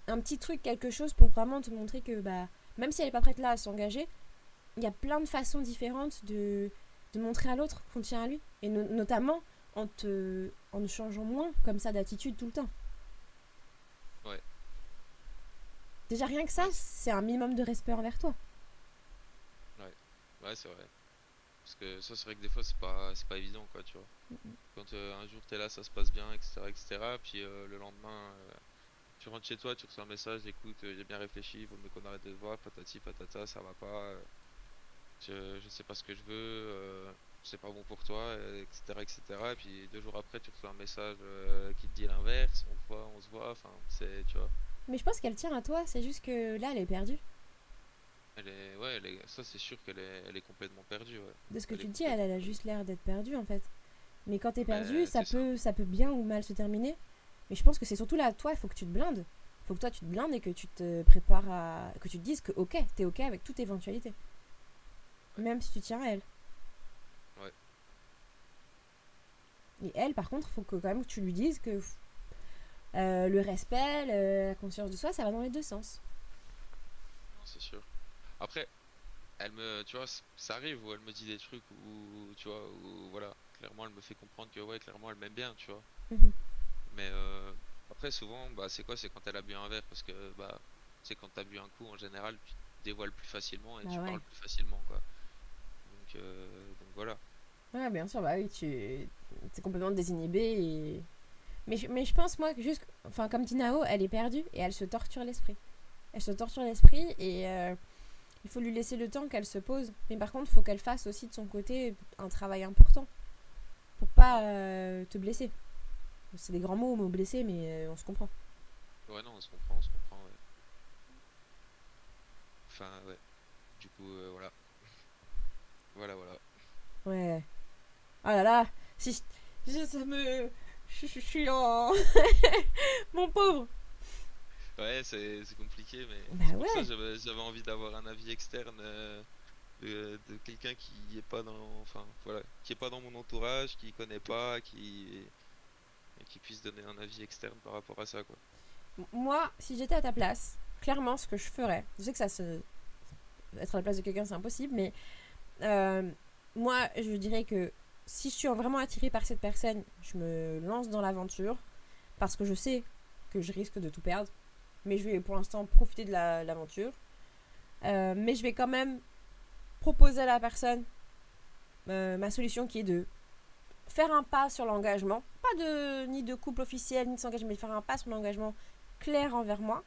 Speaker 1: un petit truc, quelque chose pour vraiment te montrer que bah même si elle est pas prête là à s'engager, il y a plein de façons différentes de montrer à l'autre qu'on tient à lui et notamment en ne changeant moins comme ça d'attitude tout le temps.
Speaker 2: ouais,
Speaker 1: Déjà rien que ça,
Speaker 2: ouais,
Speaker 1: c'est un minimum de respect envers toi.
Speaker 2: ouais, ouais, c'est vrai. Parce que ça, c'est vrai que des fois, c'est pas évident, quoi, tu vois. Quand un jour t'es là, ça se passe bien, etc. Puis le lendemain, tu rentres chez toi, tu reçois un message, écoute, j'ai bien réfléchi, vaut mieux qu'on arrête de se voir, patati patata, ça va pas, je sais pas ce que je veux, c'est pas bon pour toi, etc. Et puis 2 jours après, tu reçois un message qui te dit l'inverse, on se voit, enfin, c'est, tu vois,
Speaker 1: Mais je pense qu'elle tient à toi, c'est juste que là elle est perdue.
Speaker 2: ouais, ça c'est sûr elle est complètement perdue, ouais.
Speaker 1: De ce que
Speaker 2: Elle est
Speaker 1: tu te dis, elle
Speaker 2: complètement
Speaker 1: a
Speaker 2: perdue.
Speaker 1: juste l'air d'être perdue en fait. Mais quand t'es perdu,
Speaker 2: Mais c'est ça.
Speaker 1: ça peut bien ou mal se terminer. Mais je pense que c'est surtout là, toi, il faut que tu te blindes. Il faut que toi, tu te blindes et que tu te prépares à. Que tu te dises que, ok, t'es ok avec toute éventualité.
Speaker 2: Ouais.
Speaker 1: Même si tu tiens à elle.
Speaker 2: Ouais.
Speaker 1: Et elle, par contre, il faut que quand même que tu lui dises que le respect, la conscience de soi, ça va dans les deux sens.
Speaker 2: Non, c'est sûr. Après, tu vois, ça arrive où elle me dit des trucs où, tu vois, où, voilà, clairement, elle me fait comprendre que, ouais, clairement, elle m'aime bien, tu vois.
Speaker 1: Mhm.
Speaker 2: Mais après, souvent, bah, c'est quoi? C'est quand elle a bu un verre, parce que, bah, c'est quand t'as bu un coup, en général, tu te dévoiles plus facilement et
Speaker 1: Bah
Speaker 2: tu
Speaker 1: ouais.
Speaker 2: parles plus facilement, quoi. Donc voilà.
Speaker 1: Ouais, bien sûr, bah oui, t'es complètement désinhibé et. Mais je pense, moi, que juste. Enfin, comme dit Nao, elle est perdue et elle se torture l'esprit. Elle se torture l'esprit et il faut lui laisser le temps qu'elle se pose. Mais par contre, il faut qu'elle fasse aussi de son côté un travail important pour pas
Speaker 2: Ouais.
Speaker 1: te blesser. C'est des grands mots, mots blessés, mais on se comprend.
Speaker 2: Ouais, non, on se comprend, ouais. Enfin, ouais. Du coup, voilà. Voilà, voilà.
Speaker 1: Ouais. Oh là là, si ça me. Je suis en. Mon pauvre.
Speaker 2: Ouais, c'est compliqué, mais
Speaker 1: Bah
Speaker 2: c'est pour ça que
Speaker 1: ouais.
Speaker 2: j'avais envie d'avoir un avis externe de quelqu'un qui est pas dans, enfin, voilà, qui est pas dans mon entourage, qui connaît pas, qui puisse donner un avis externe par rapport à ça, quoi.
Speaker 1: Moi, si j'étais à ta place, clairement, ce que je ferais, je sais que ça se. Être à la place de quelqu'un, c'est impossible, mais euh, moi, je dirais que si je suis vraiment attirée par cette personne, je me lance dans l'aventure parce que je sais que je risque de tout perdre. Mais je vais pour l'instant profiter de l'aventure. Mais je vais quand même proposer à la personne ma solution qui est de faire un pas sur l'engagement. Pas de ni de couple officiel, ni de s'engager, mais de faire un pas sur l'engagement clair envers moi.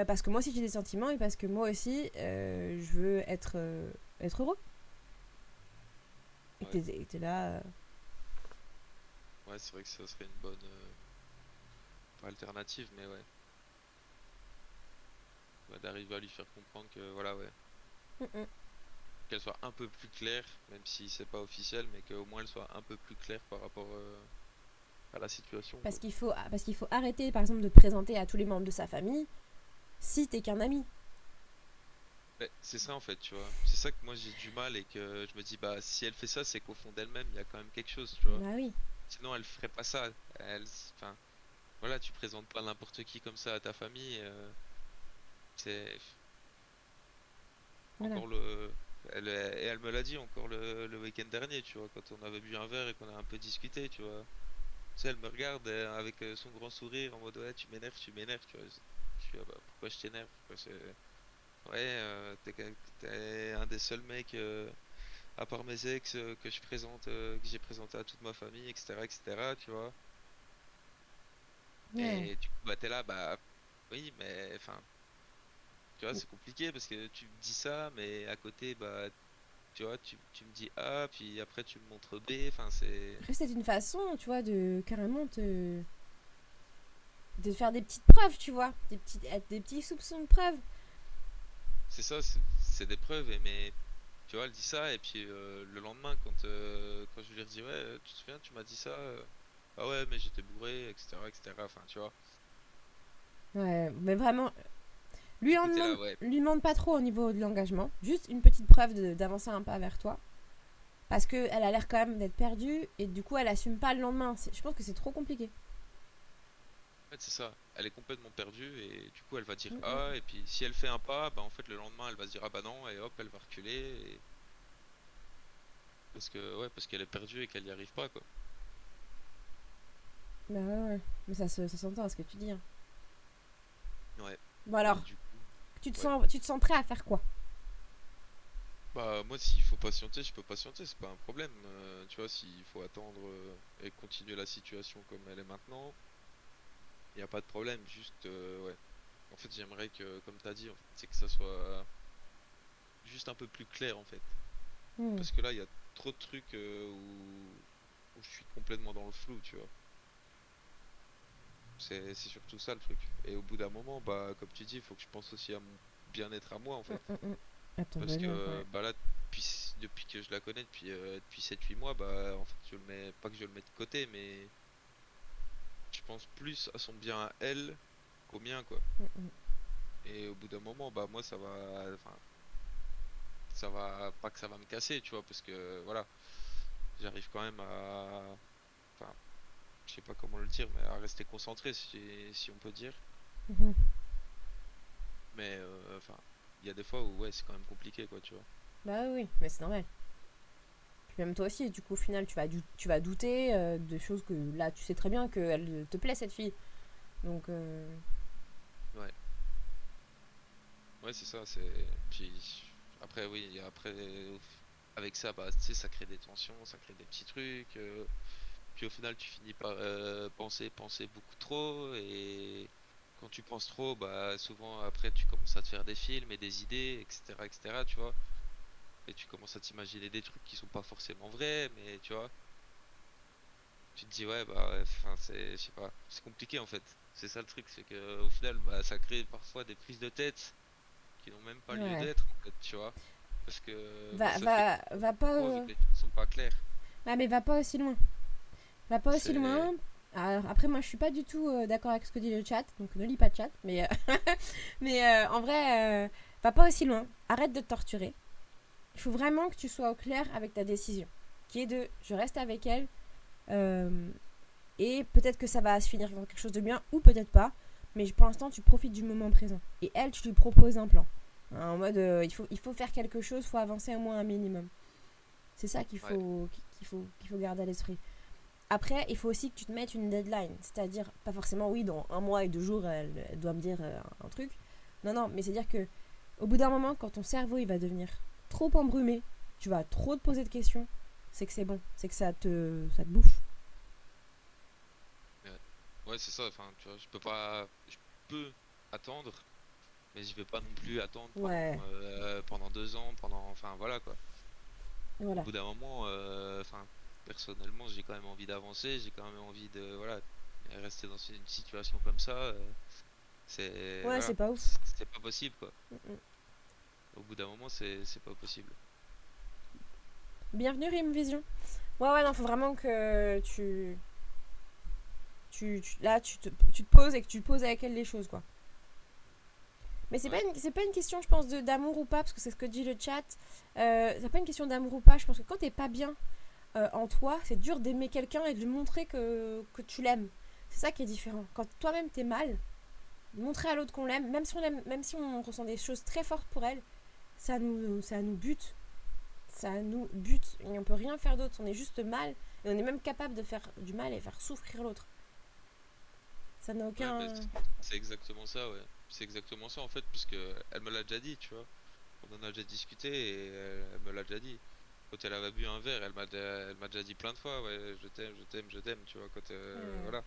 Speaker 1: Parce que moi aussi j'ai des sentiments et parce que moi aussi je veux être heureux. Et
Speaker 2: Ouais,
Speaker 1: que t'es là.
Speaker 2: ouais, c'est vrai que ça serait une bonne, pas alternative, mais ouais, ouais, d'arriver à lui faire comprendre que, voilà, ouais,
Speaker 1: Mm, mm.
Speaker 2: qu'elle soit un peu plus claire, même si c'est pas officiel, mais qu'au moins elle soit un peu plus claire par rapport à la situation, quoi.
Speaker 1: Parce qu'il faut arrêter par exemple de présenter à tous les membres de sa famille si t'es qu'un ami.
Speaker 2: Mais c'est ça en fait, tu vois. C'est ça que moi j'ai du mal et que je me dis, bah si elle fait ça, c'est qu'au fond d'elle-même, il y a quand même quelque chose, tu vois.
Speaker 1: Bah oui,
Speaker 2: Sinon, elle ferait pas ça. Enfin, voilà, tu présentes pas n'importe qui comme ça à ta famille. C'est
Speaker 1: voilà.
Speaker 2: encore et elle me l'a dit encore le week-end dernier, tu vois, quand on avait bu un verre et qu'on a un peu discuté, tu vois. Tu sais, elle me regarde avec son grand sourire en mode, ouais, tu m'énerves, tu vois. Je suis, ah bah, pourquoi je t'énerve? Ouais, t'es un des seuls mecs, à part mes ex, que j'ai présenté à toute ma famille, etc., etc., tu vois.
Speaker 1: Ouais.
Speaker 2: Et du coup, bah, t'es là, bah, oui, mais, enfin, tu vois, c'est compliqué parce que tu me dis ça, mais à côté, bah, tu vois, tu me dis A, puis après tu me montres B, enfin,
Speaker 1: Après, c'est une façon, tu vois, de carrément de faire des petites preuves, tu vois. Des petits soupçons de preuves.
Speaker 2: c'est ça, c'est des preuves, mais, tu vois, elle dit ça, et puis le lendemain, quand je lui redis, ouais, tu te souviens, tu m'as dit ça, ah ouais, mais j'étais bourré, etc., etc., enfin, tu vois.
Speaker 1: Ouais, mais vraiment,
Speaker 2: Du coup, t'es là, ouais,
Speaker 1: lui demande pas trop au niveau de l'engagement. Juste une petite preuve d'avancer un pas vers toi. Parce qu'elle a l'air quand même d'être perdue et du coup, elle assume pas le lendemain. Je pense que c'est trop compliqué.
Speaker 2: en fait, c'est ça. Elle est complètement perdue, et du coup, elle va dire
Speaker 1: Mm,
Speaker 2: A,
Speaker 1: mm.
Speaker 2: et puis si elle fait un pas, bah, en fait, le lendemain, elle va se dire, ah bah non, et hop, elle va reculer, parce que, ouais, parce qu'elle est perdue et qu'elle y arrive pas, quoi.
Speaker 1: Bah ouais, ouais. Mais ça s'entend à ce que tu dis. Hein.
Speaker 2: Ouais.
Speaker 1: Bon
Speaker 2: Et
Speaker 1: alors,
Speaker 2: du coup, ouais.
Speaker 1: tu te sens prêt à faire quoi?
Speaker 2: Bah moi s'il faut patienter, je peux patienter, c'est pas un problème. Tu vois, s'il faut attendre et continuer la situation comme elle est maintenant, il n'y a pas de problème. Juste ouais. En fait, j'aimerais que, comme t'as dit, en fait, c'est que ça soit juste un peu plus clair en fait.
Speaker 1: Hmm.
Speaker 2: Parce que là, il y a trop de trucs où je suis complètement dans le flou, tu vois. C'est surtout ça le truc. Et au bout d'un moment, bah comme tu dis, il faut que je pense aussi à mon bien-être à moi en
Speaker 1: Mm,
Speaker 2: fait.
Speaker 1: mm, mm. À ton
Speaker 2: Parce
Speaker 1: bonheur, ouais.
Speaker 2: que bah là, depuis que je la connais, depuis 7-8 mois, bah en fait je le mets, pas que je le mets de côté, mais je pense plus à son bien à elle qu'au mien, quoi.
Speaker 1: Mm, mm.
Speaker 2: Et au bout d'un moment, bah moi ça va, enfin, ça va, pas que ça va me casser, tu vois, parce que voilà, j'arrive quand même à, enfin, je sais pas comment le dire, mais à rester concentré, si on peut dire.
Speaker 1: Mhm.
Speaker 2: Mais enfin, il y a des fois où ouais, c'est quand même compliqué, quoi, tu vois.
Speaker 1: Bah oui, mais c'est normal. Puis même toi aussi, du coup, au final, tu vas douter de choses que là, tu sais très bien qu'elle te plaît, cette fille. Donc,
Speaker 2: Ouais, ouais, c'est ça, c'est. Puis après, oui, après, avec ça, bah, tu sais, ça crée des tensions, ça crée des petits trucs. Puis au final, tu finis par penser beaucoup trop. Et quand tu penses trop, bah, souvent après, tu commences à te faire des films et des idées, etc., tu vois. Et tu commences à t'imaginer des trucs qui sont pas forcément vrais, mais tu vois, tu te dis, ouais, bah, ouais, enfin, je sais pas, c'est compliqué en fait. C'est ça le truc, c'est que au final, bah, ça crée parfois des prises de tête qui n'ont même pas lieu
Speaker 1: ouais.
Speaker 2: d'être en fait, tu vois. Parce que bah, ça fait que tu
Speaker 1: Va
Speaker 2: penses
Speaker 1: pas.
Speaker 2: trop avec des trucs qui sont pas clairs.
Speaker 1: Ah, mais va pas aussi loin. Va pas aussi
Speaker 2: C'est.
Speaker 1: loin. Alors, après, moi, je suis pas du tout d'accord avec ce que dit le chat, donc ne lis pas de chat. Mais, mais en vrai, va pas aussi loin. Arrête de te torturer. Il faut vraiment que tu sois au clair avec ta décision, qui est de je reste avec elle, euh, et peut-être que ça va se finir dans quelque chose de bien, ou peut-être pas, mais pour l'instant, tu profites du moment présent. Et elle, tu lui proposes un plan. Hein, en mode, il faut faire quelque chose, il faut avancer au moins un minimum. C'est ça
Speaker 2: Ouais,
Speaker 1: qu'il faut garder à l'esprit. Après, il faut aussi que tu te mettes une deadline. C'est-à-dire, pas forcément, oui, dans 1 mois et 2 jours, elle doit me dire un truc. Non, non, mais c'est-à-dire que au bout d'un moment, quand ton cerveau il va devenir trop embrumé, tu vas trop te poser de questions, c'est que c'est bon. C'est que ça te bouffe.
Speaker 2: ouais, ouais, c'est ça. Enfin, tu vois, je peux attendre, mais je vais pas non plus attendre
Speaker 1: Ouais,
Speaker 2: pendant 2 ans, enfin voilà quoi. Au
Speaker 1: voilà.
Speaker 2: bout d'un moment, enfin, personnellement, j'ai quand même envie d'avancer, j'ai quand même envie de, voilà, rester dans une situation comme ça.
Speaker 1: Ouais, c'est
Speaker 2: Voilà,
Speaker 1: pas ouf.
Speaker 2: c'est pas possible quoi.
Speaker 1: Mm-mm.
Speaker 2: Au bout d'un moment, c'est pas possible.
Speaker 1: Bienvenue Rim Vision. Ouais, ouais, non, faut vraiment que là, tu te poses et que tu poses avec elle les choses, quoi. Mais
Speaker 2: Ouais,
Speaker 1: c'est pas une question, je pense, d'amour ou pas, parce que c'est ce que dit le chat. C'est pas une question d'amour ou pas. Je pense que quand t'es pas bien en toi, c'est dur d'aimer quelqu'un et de lui montrer que tu l'aimes. C'est ça qui est différent. Quand toi-même t'es mal, montrer à l'autre qu'on l'aime, même si on ressent des choses très fortes pour elle, ça nous bute. Ça nous bute. Et on peut rien faire d'autre. On est juste mal. Et on est même capable de faire du mal et faire souffrir l'autre. Ça n'a
Speaker 2: ouais, mais
Speaker 1: aucun.
Speaker 2: c'est exactement ça, ouais. C'est exactement ça en fait, parce que elle me l'a déjà dit, tu vois. On en a déjà discuté et elle me l'a déjà dit. Quand elle avait bu un verre, elle m'a déjà dit plein de fois, ouais, je t'aime, je t'aime, je t'aime, tu vois.
Speaker 1: Ouais.
Speaker 2: Voilà,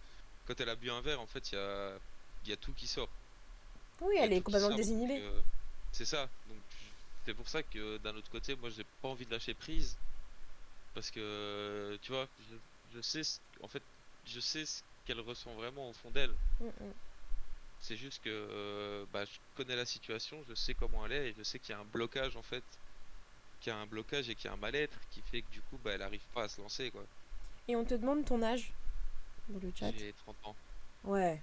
Speaker 2: quand elle a bu un verre, en fait, il y a tout qui sort.
Speaker 1: Oui,
Speaker 2: Il y a
Speaker 1: elle est
Speaker 2: tout qui
Speaker 1: complètement
Speaker 2: sort, donc
Speaker 1: désinhibée.
Speaker 2: c'est ça. Donc c'est pour ça que d'un autre côté, moi, j'ai pas envie de lâcher prise, parce que tu vois, je sais, en fait, je sais ce qu'elle ressent vraiment au fond d'elle.
Speaker 1: Mm-mm.
Speaker 2: C'est juste que bah, je connais la situation, je sais comment elle est, et je sais qu'il y a un blocage en fait, qu'il y a un blocage et qu'il y a un mal-être qui fait que du coup, bah, elle arrive pas à se lancer, quoi.
Speaker 1: Et on te demande ton âge dans le chat.
Speaker 2: J'ai 30 ans.
Speaker 1: Ouais.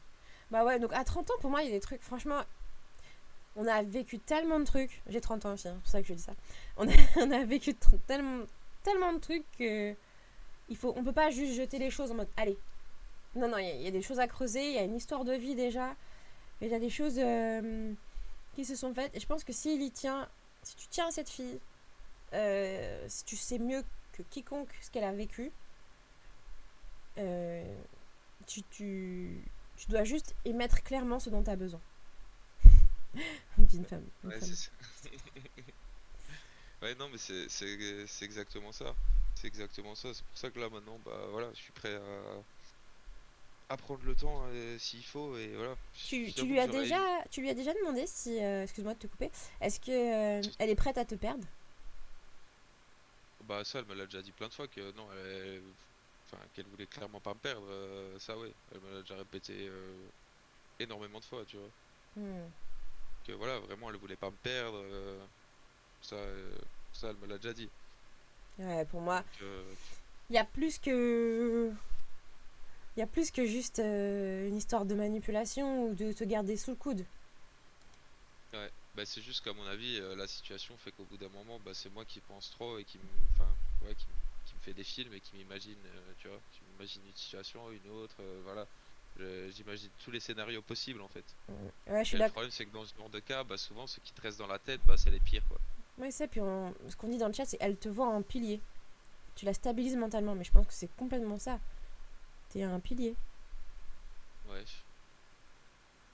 Speaker 1: Bah ouais, donc à 30 ans, pour moi, il y a des trucs, franchement, on a vécu tellement de trucs. J'ai 30 ans aussi, hein, c'est pour ça que je dis ça. On a vécu tellement de trucs que on peut pas juste jeter les choses en mode, allez. Non, non, il y a des choses à creuser, il y a une histoire de vie déjà. Il y a des choses qui se sont faites. Et je pense que si tu tiens à cette fille, si tu sais mieux que quiconque ce qu'elle a vécu, euh, tu, tu, tu dois juste émettre clairement ce dont tu as besoin. D'une femme. Une
Speaker 2: Ouais,
Speaker 1: femme.
Speaker 2: c'est ça. Ouais, non, mais c'est exactement ça. C'est exactement ça. C'est pour ça que là, maintenant, bah voilà, je suis prêt à prendre le temps s'il faut. Et voilà, j'avoue que j'aurais eu.
Speaker 1: Tu lui as déjà demandé si, excuse-moi de te couper, est-ce que elle est prête à te perdre?
Speaker 2: Bah, ça, elle me l'a déjà dit plein de fois que non, enfin, qu'elle voulait clairement pas me perdre. Ça, ouais, elle me l'a déjà répété énormément de fois, tu vois.
Speaker 1: Hmm.
Speaker 2: Que voilà, vraiment, elle voulait pas me perdre. Ça, ça, elle me l'a déjà dit.
Speaker 1: Ouais, pour moi,
Speaker 2: Donc,
Speaker 1: il y a plus que... Il y a plus que juste une histoire de manipulation ou de te garder sous le coude.
Speaker 2: ouais. Bah, c'est juste qu'à mon avis, la situation fait qu'au bout d'un moment, bah, c'est moi qui pense trop et enfin, ouais, qui me fait des films et qui m'imagine, tu vois, je m'imagine une situation, une autre, voilà. J'imagine tous les scénarios possibles en fait.
Speaker 1: Ouais, je suis
Speaker 2: Et le
Speaker 1: d'accord.
Speaker 2: problème, c'est que dans ce genre de cas, bah, souvent, ce qui te reste dans la tête, bah, c'est les pires, quoi.
Speaker 1: Ouais, c'est puis ce qu'on dit dans le chat, c'est elle te voit en pilier. Tu la stabilises mentalement, mais je pense que c'est complètement ça. T'es un pilier.
Speaker 2: Ouais,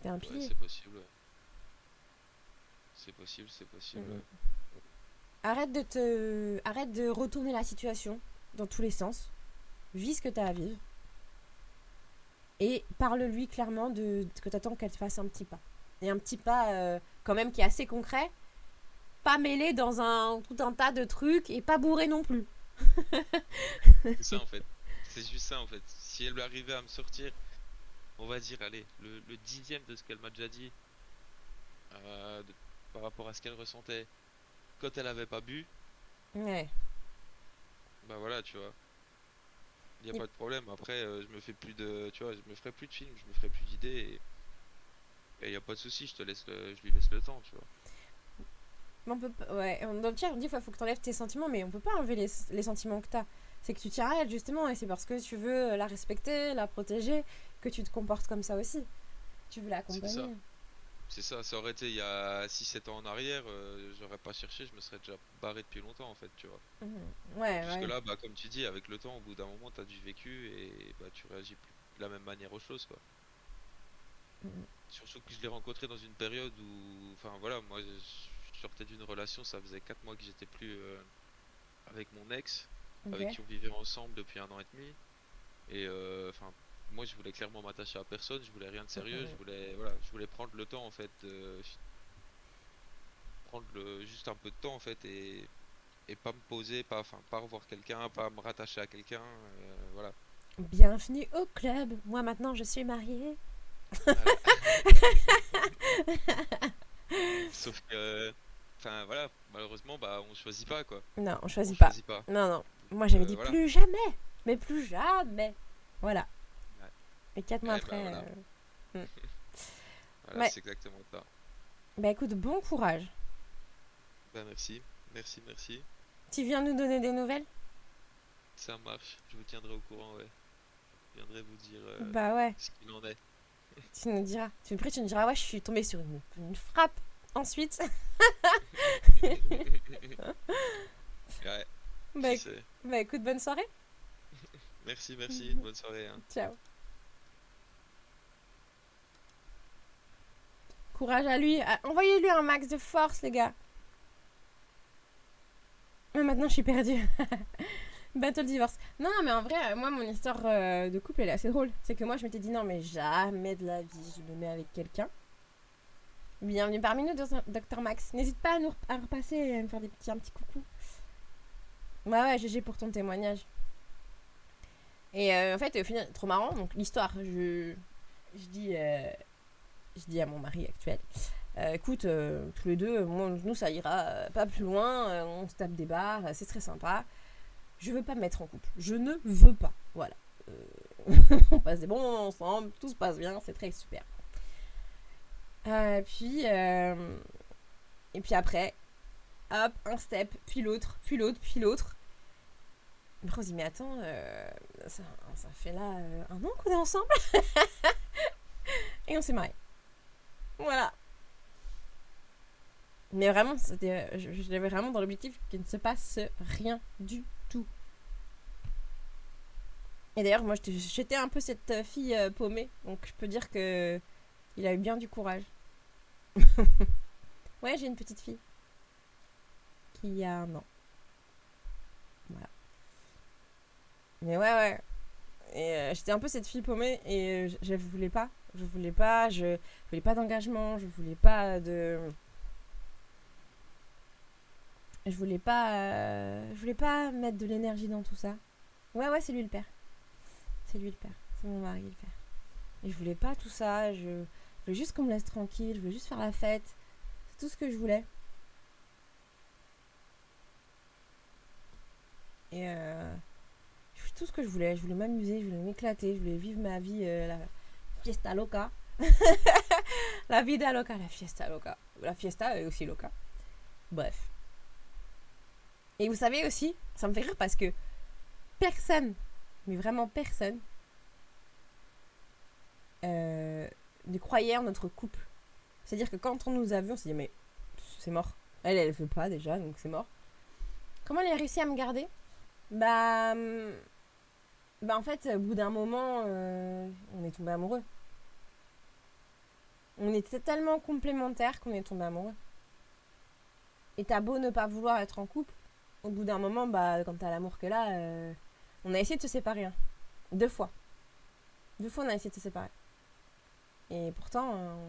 Speaker 1: T'es un
Speaker 2: ouais,
Speaker 1: pilier.
Speaker 2: c'est possible, ouais. C'est possible, c'est possible,
Speaker 1: Mm.
Speaker 2: ouais.
Speaker 1: Arrête de retourner la situation dans tous les sens. Vis ce que t'as à vivre. Et parle-lui clairement de que t'attends qu'elle te fasse un petit pas. Et un petit pas quand même qui est assez concret. Pas mêlé dans tout un tas de trucs et pas bourré non plus.
Speaker 2: C'est ça, en fait. C'est juste ça, en fait. Si elle arrivait à me sortir, on va dire, allez, le dixième de ce qu'elle m'a déjà dit, euh, de- par rapport à ce qu'elle ressentait quand elle avait pas bu,
Speaker 1: Ouais.
Speaker 2: bah voilà, tu vois. Il n'y a
Speaker 1: Et-
Speaker 2: pas de problème. Après, je me fais plus de, tu vois, je me ferai plus de films, je me ferai plus d'idées et il n'y a pas de souci, je lui laisse le temps, tu vois.
Speaker 1: Mais on peut pas. Ouais, dans le chat, on dit qu'il faut que t'enlèves tes sentiments, mais on peut pas enlever les sentiments que t'as. C'est que tu tiens à elle, justement, et c'est parce que tu veux la respecter, la protéger, que tu te comportes comme ça aussi. Tu veux
Speaker 2: C'est ça.
Speaker 1: l'accompagner.
Speaker 2: C'est ça, ça aurait été il y a 6 7 ans en arrière, j'aurais pas cherché, je me serais déjà barré depuis longtemps en fait, tu vois.
Speaker 1: Mhm. Ouais,
Speaker 2: Puisque
Speaker 1: ouais.
Speaker 2: là, bah comme tu dis, avec le temps, au bout d'un moment, t'as du vécu et bah tu réagis plus de la même manière aux choses, quoi.
Speaker 1: Mhm.
Speaker 2: Surtout que je l'ai rencontré dans une période où, enfin voilà, moi je sortais d'une relation, ça faisait 4 mois que j'étais plus avec mon ex, avec
Speaker 1: Ok.
Speaker 2: qui on vivait ensemble depuis 1 an et demi. Et enfin, moi je voulais clairement m'attacher à personne, je voulais rien de sérieux, je
Speaker 1: Mhm.
Speaker 2: voulais, voilà, je voulais prendre le temps en fait, de prendre juste un peu de temps en fait et pas me poser, pas revoir quelqu'un, pas me rattacher à quelqu'un, voilà.
Speaker 1: Bienvenue au club. Moi maintenant je suis mariée.
Speaker 2: Voilà. Sauf que, enfin voilà, malheureusement, bah on choisit pas quoi,
Speaker 1: Non, on
Speaker 2: on
Speaker 1: choisit pas.
Speaker 2: choisit pas.
Speaker 1: Non, non.
Speaker 2: Donc
Speaker 1: Moi j'avais dit
Speaker 2: voilà.
Speaker 1: plus jamais. Mais plus jamais. Voilà.
Speaker 2: Ouais.
Speaker 1: Et 4 mois
Speaker 2: Eh bah
Speaker 1: après.
Speaker 2: voilà,
Speaker 1: Hmm.
Speaker 2: voilà,
Speaker 1: Ouais.
Speaker 2: c'est exactement ça.
Speaker 1: Bah écoute, bon courage.
Speaker 2: Bah merci, merci, merci.
Speaker 1: Tu viens nous donner des nouvelles?
Speaker 2: Ça marche, je vous tiendrai au courant, ouais. Je viendrai vous dire
Speaker 1: Bah ouais.
Speaker 2: ce qu'il en est.
Speaker 1: Tu nous diras. Après, tu nous diras, ouais, je suis tombée sur une frappe. Ensuite,
Speaker 2: Ouais,
Speaker 1: bah,
Speaker 2: qui sait.
Speaker 1: bah écoute, bonne soirée.
Speaker 2: Merci, merci, bonne soirée, hein.
Speaker 1: Ciao. Courage à lui. Envoyez-lui un max de force, les gars. Mais maintenant, je suis perdue. Battle divorce. Non, mais en vrai, moi, mon histoire de couple, elle est assez drôle. C'est que moi, je m'étais dit, non, mais jamais de la vie, je me mets avec quelqu'un. Bienvenue parmi nous, Dr Max. N'hésite pas à repasser et à me faire un petit coucou. Bah ouais, GG pour ton témoignage. Et en fait, au final, trop marrant. Donc, l'histoire, je dis, je dis à mon mari actuel, écoute, tous les deux, nous, ça ira pas plus loin. On se tape des barres, c'est très sympa. Je veux pas me mettre en couple. Je ne veux pas. Voilà. On passe des bons moments ensemble, tout se passe bien, c'est très super. Puis, et puis après, hop, un step, puis l'autre, puis l'autre, puis l'autre. Après, on se dit, mais attends, ça fait là 1 an qu'on est ensemble. Et on s'est mariés. Voilà. Mais vraiment, je l'avais vraiment dans l'objectif qu'il ne se passe rien du tout. Et d'ailleurs, moi, j'étais un peu cette fille paumée. Donc, je peux dire que il a eu bien du courage. Ouais, j'ai une petite fille qui a 1 an. Voilà. Mais ouais, ouais. Et j'étais un peu cette fille paumée et je voulais pas. Je voulais pas d'engagement, je voulais pas mettre de l'énergie dans tout ça. Ouais, ouais, c'est lui le père. C'est lui le père. C'est mon mari le père. Et je voulais pas tout ça. Je voulais juste qu'on me laisse tranquille. Je voulais juste faire la fête. C'est tout ce que je voulais. Et je fais tout ce que je voulais. Je voulais m'amuser, je voulais m'éclater, je voulais vivre ma vie, la fiesta loca. La vida loca, la fiesta loca. La fiesta est aussi loca. Bref. Et vous savez aussi, ça me fait rire parce que personne, mais vraiment personne, ne croyait en notre couple. C'est-à-dire que quand on nous a vus, on s'est dit mais c'est mort. Elle veut pas déjà, donc c'est mort. Comment elle a réussi à me garder? Bah en fait, au bout d'un moment, on est tombé amoureux. On était tellement complémentaires qu'on est tombé amoureux. Et t'as beau ne pas vouloir être en couple, au bout d'un moment, bah quand t'as l'amour que là, on a essayé de se séparer. Hein. 2 fois. 2 fois on a essayé de se séparer. Et pourtant,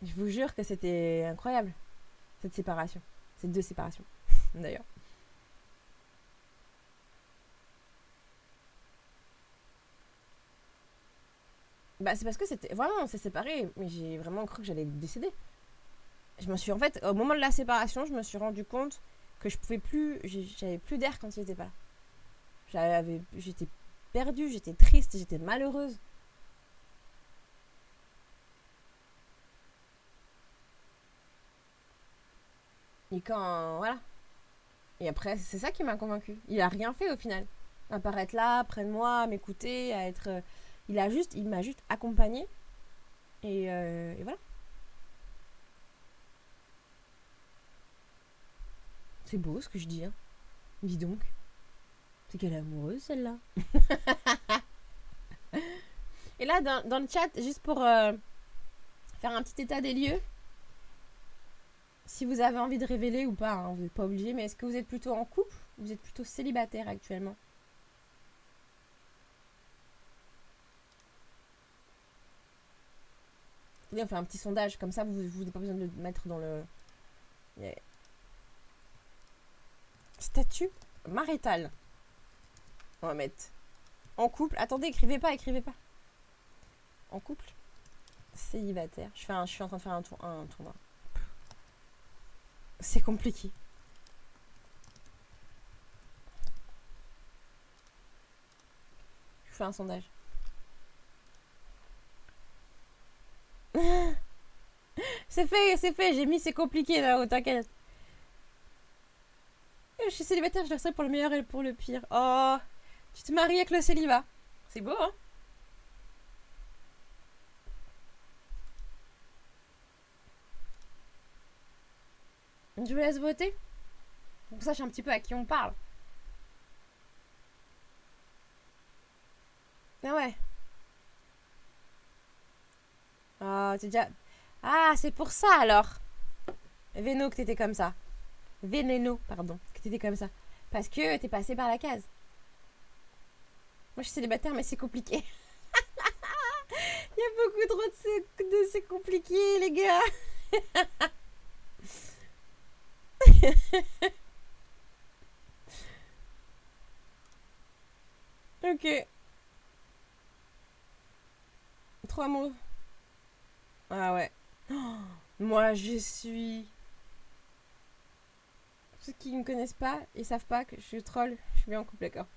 Speaker 1: je vous jure que c'était incroyable, cette séparation. Ces 2 séparations, d'ailleurs. Bah c'est parce que c'était... Vraiment, on s'est séparés, mais j'ai vraiment cru que j'allais décéder. Je me suis... En fait, au moment de la séparation, je me suis rendu compte que je pouvais plus... J'avais plus d'air quand il était pas là. J'étais perdue, j'étais triste, j'étais malheureuse. Et quand... Voilà. Et après, c'est ça qui m'a convaincue. Il a rien fait au final. À part être là, près de moi, m'écouter, à être... Il m'a juste accompagnée. Et voilà. C'est beau ce que je dis, hein. Dis donc. C'est qu'elle est amoureuse, celle-là. Et là, dans le chat, juste pour faire un petit état des lieux, si vous avez envie de révéler ou pas, hein, vous n'êtes pas obligé, mais est-ce que vous êtes plutôt en couple ou vous êtes plutôt célibataire actuellement? On fait un petit sondage, comme ça vous n'avez pas besoin de le mettre dans le... Yeah. Statut marital. On va mettre en couple. Attendez, écrivez pas. En couple, célibataire. Je suis en train de faire un tournoi. C'est compliqué. Je fais un sondage. C'est fait. J'ai mis c'est compliqué là-haut, t'inquiète. Je suis célibataire, je le serai pour le meilleur et pour le pire. Oh, tu te maries avec le célibat. C'est beau, hein? Je vous laisse voter. Pour que ça, sache un petit peu à qui on parle. Ah ouais. Ah, tu déjà... Ah, c'est pour ça alors. Véno que t'étais comme ça. Vénéno, pardon, que t'étais comme ça. Parce que t'es passé par la case. Moi, je suis célibataire, mais c'est compliqué. Il y a beaucoup trop de c'est compliqué, les gars. Ok. 3 mots. Ah ouais. Oh, moi, je suis... Ceux qui ne me connaissent pas et savent pas que je suis troll, je suis bien en couple, d'accord.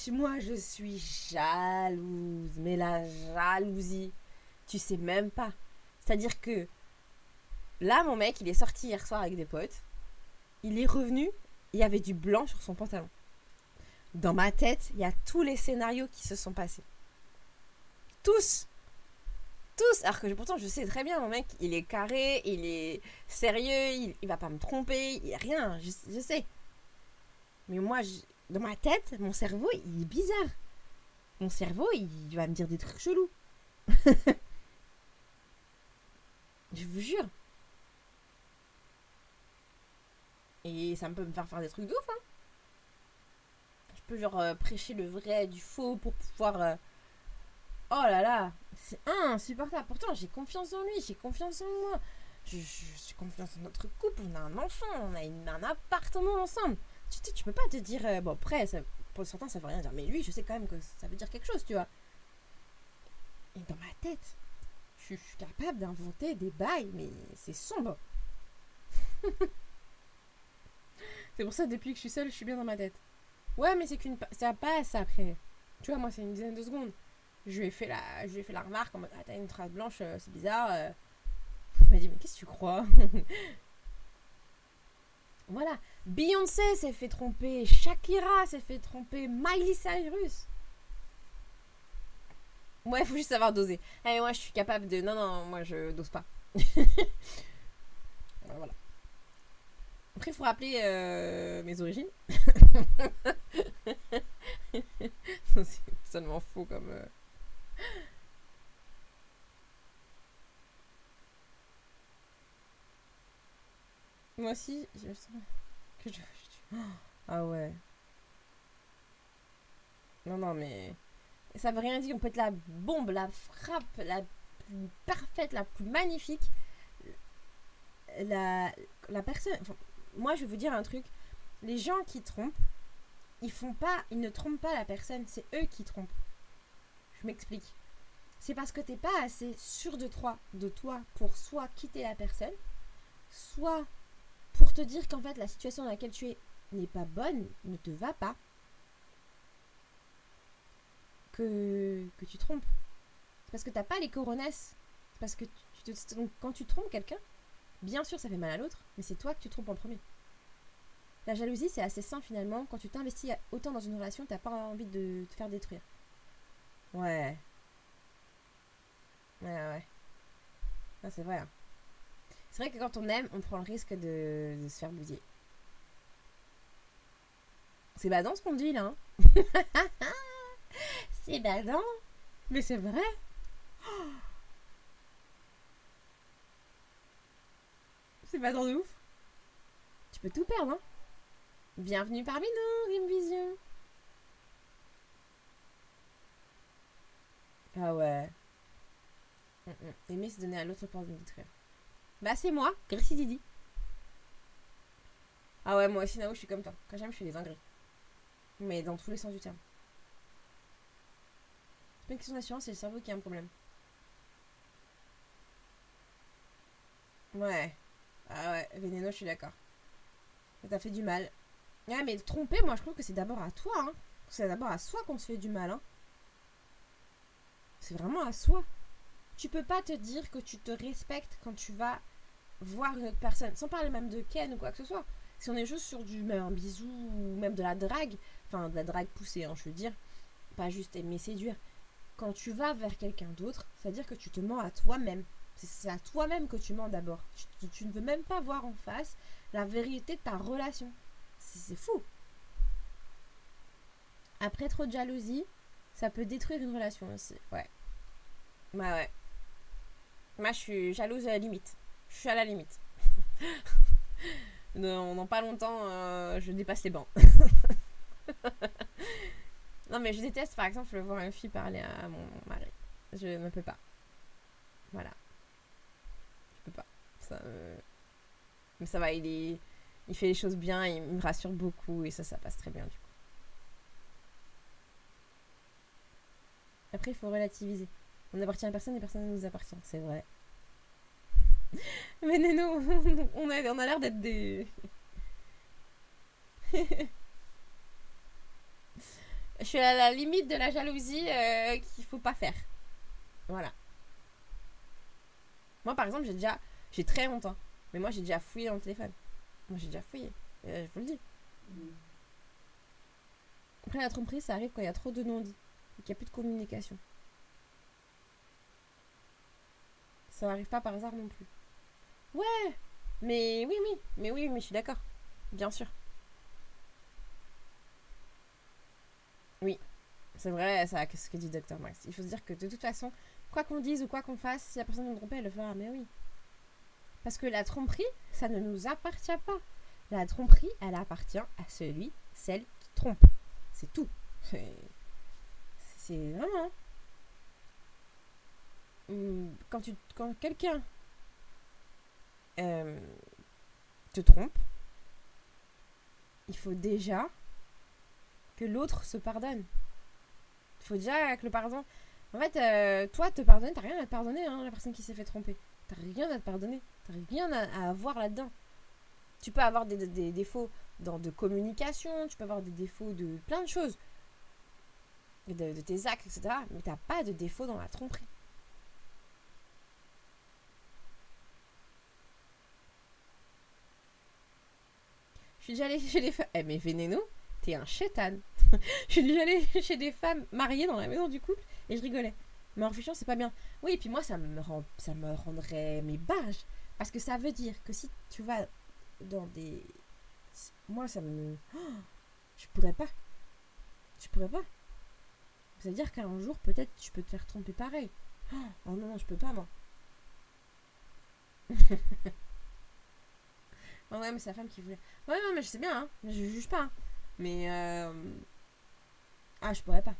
Speaker 1: Moi, je suis jalouse. Mais la jalousie, tu sais même pas. C'est-à-dire que là, mon mec, il est sorti hier soir avec des potes. Il est revenu, il y avait du blanc sur son pantalon. Dans ma tête, il y a tous les scénarios qui se sont passés. Tous. Alors que pourtant, je sais très bien, mon mec, il est carré, il est sérieux, il va pas me tromper, il y a rien, je sais. Mais moi, dans ma tête, mon cerveau, il est bizarre. Mon cerveau, il va me dire des trucs chelous. Je vous jure. Et ça peut me faire des trucs de ouf, hein. Je peux genre prêcher le vrai du faux pour pouvoir... Oh là là, c'est insupportable. Pourtant, j'ai confiance en lui, j'ai confiance en moi. J'ai confiance en notre couple, on a un enfant, on a un appartement ensemble. Tu peux pas te dire... bon, après, ça, pour certains, ça veut rien dire. Mais lui, je sais quand même que ça veut dire quelque chose, tu vois. Et dans ma tête, je suis capable d'inventer des bails, mais c'est sombre. C'est pour ça, depuis que je suis seule, je suis bien dans ma tête. Ouais, mais ça passe après. Tu vois, moi, c'est une dizaine de secondes. Je lui ai fait la remarque en mode, ah, t'as une trace blanche, c'est bizarre. Il m'a dit, mais qu'est-ce que tu crois? Voilà. Beyoncé s'est fait tromper. Shakira s'est fait tromper. Miley Cyrus. Ouais, faut juste savoir doser. Et moi, je suis capable de... Non, non, moi, je dose pas. Voilà. Après, il faut rappeler mes origines. C'est seulement faux comme... Moi aussi, je sens que Ah ouais. Non, non, mais... Ça veut rien dire. On peut être la bombe, la frappe, la plus parfaite, la plus magnifique. La personne... Enfin, moi, je vais vous dire un truc. Les gens qui trompent, ils ne trompent pas la personne. C'est eux qui trompent. Je m'explique. C'est parce que t'es pas assez sûr de toi pour soit quitter la personne, soit pour te dire qu'en fait la situation dans laquelle tu es n'est pas bonne, ne te va pas, que tu trompes. C'est parce que t'as pas les coronesses. C'est parce que donc, quand tu trompes quelqu'un, bien sûr ça fait mal à l'autre, mais c'est toi que tu trompes en premier. La jalousie, c'est assez sain finalement. Quand tu t'investis autant dans une relation, t'as pas envie de te faire détruire. Ouais. Ouais. Ah, c'est vrai. Hein. C'est vrai que quand on aime, on prend le risque de se faire bousiller. C'est badant ce qu'on dit là. Hein. C'est badant. Mais c'est vrai. C'est badant de ouf. Tu peux tout perdre. Hein. Bienvenue parmi nous, Rim Vision. Ah ouais. Aimer se donner à l'autre pour me détruire. Bah c'est moi, Gracie Didi. Ah ouais, moi aussi, Nao, je suis comme toi. Quand j'aime, je fais des dingueries. Mais dans tous les sens du terme. C'est pas une question d'assurance, c'est le cerveau qui a un problème. Ouais. Ah ouais, Veneno, je suis d'accord. Ça t'a fait du mal. Ouais, mais tromper, moi, je trouve que c'est d'abord à toi. Hein. C'est d'abord à soi qu'on se fait du mal. Hein. C'est vraiment à soi. Tu peux pas te dire que tu te respectes quand tu vas voir une autre personne. Sans parler même de Ken ou quoi que ce soit. Si on est juste sur un bisou ou même de la drague, enfin de la drague poussée, hein, je veux dire, pas juste aimer séduire. Quand tu vas vers quelqu'un d'autre, c'est-à-dire que tu te mens à toi-même. C'est à toi-même que tu mens d'abord. Tu ne veux même pas voir en face la vérité de ta relation. C'est fou. Après trop de jalousie, ça peut détruire une relation aussi. Ouais. Bah ouais. Moi, je suis jalouse à la limite. Je suis à la limite. Dans pas longtemps, je dépasse les bancs. Non, mais je déteste, par exemple, voir une fille parler à mon mari. Je ne peux pas. Voilà. Je peux pas. Mais ça va, il fait les choses bien, il me rassure beaucoup et ça passe très bien du coup. Après, il faut relativiser. On n'appartient à personne et personne ne nous appartient, c'est vrai. Mais Neno, on a l'air d'être des... Je suis à la limite de la jalousie qu'il faut pas faire. Voilà. Moi, par exemple, j'ai très longtemps. Mais moi, j'ai déjà fouillé dans le téléphone. Moi, j'ai déjà fouillé. Je vous le dis. Après, la tromperie, ça arrive quand il y a trop de non-dits. Et qu'il n'y a plus de communication. Ça n'arrive pas par hasard non plus. Ouais. Mais oui. Mais je suis d'accord. Bien sûr. Oui. C'est vrai, ça, ce que dit Dr. Max. Il faut se dire que de toute façon, quoi qu'on dise ou quoi qu'on fasse, si la personne veut me tromper, elle le fera. Mais oui. Parce que la tromperie, ça ne nous appartient pas. La tromperie, elle appartient à celle qui trompe. C'est tout. C'est vraiment... Quand quelqu'un te trompe, il faut déjà que l'autre se pardonne. Il faut déjà que le pardon... En fait, toi, te pardonner, t'as rien à te pardonner, hein, la personne qui s'est fait tromper. T'as rien à te pardonner. T'as rien à avoir là-dedans. Tu peux avoir des défauts de communication, tu peux avoir des défauts de plein de choses, de tes actes, etc. Mais t'as pas de défaut dans la tromperie. Je suis déjà allée chez des femmes... Eh mais Vénéno, t'es un chétan. Je suis déjà allée chez des femmes mariées dans la maison du couple et je rigolais. Mais en réfléchissant, c'est pas bien. Oui, et puis moi, ça me rendrait mes barges. Parce que ça veut dire que si tu vas dans des... Moi, ça me... Oh, je pourrais pas. Je pourrais pas. C'est-à-dire qu'un jour, peut-être, tu peux te faire tromper pareil. Oh non, je peux pas, moi. Oh ouais, mais c'est la femme qui voulait... Ouais, non, mais je sais bien, hein. Je juge pas. Hein. Mais... Ah, je pourrais pas.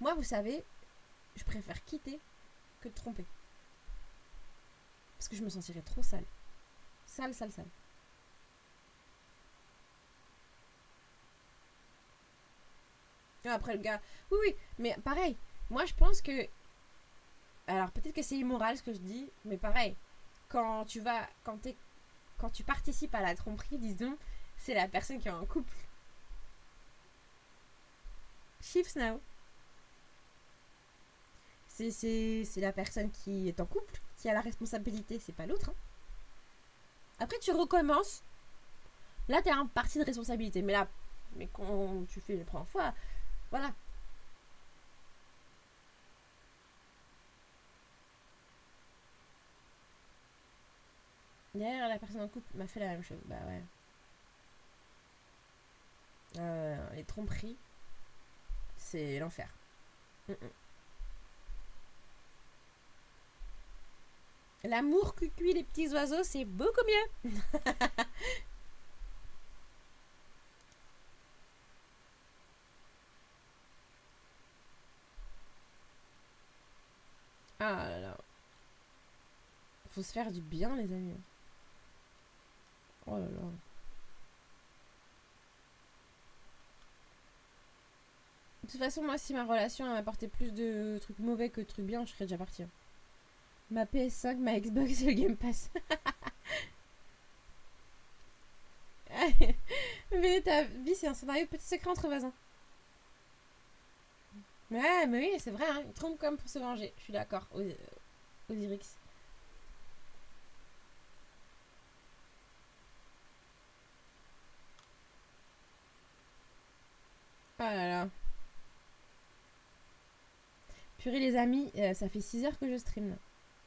Speaker 1: Moi, vous savez, je préfère quitter que de tromper. Parce que je me sentirais trop sale. Sale. Après, le gars... Oui, mais pareil. Moi, je pense que... Alors, peut-être que c'est immoral ce que je dis, mais pareil. Quand tu participes à la tromperie, disons, c'est la personne qui est en couple. Shifts now. C'est la personne qui est en couple qui a la responsabilité, c'est pas l'autre. Hein. Après, tu recommences. Là, t'es un parti de responsabilité. Mais quand tu fais la première fois, voilà. Derrière, la personne en couple m'a fait la même chose. Bah ouais. Les tromperies, c'est l'enfer. L'amour que cuit les petits oiseaux, c'est beaucoup mieux. Ah là là. Faut se faire du bien, les amis. Oh là là. De toute façon, moi, si ma relation m'apportait plus de trucs mauvais que de trucs bien, je serais déjà partie. Ma PS5, ma Xbox et le Game Pass. Mais ta vie, c'est un scénario de petit secret entre voisins. Ouais, mais oui, c'est vrai, hein. Il trompe comme pour se venger. Je suis d'accord, Osirix. Oh là là. Purée, les amis, ça fait 6 heures que je stream, là.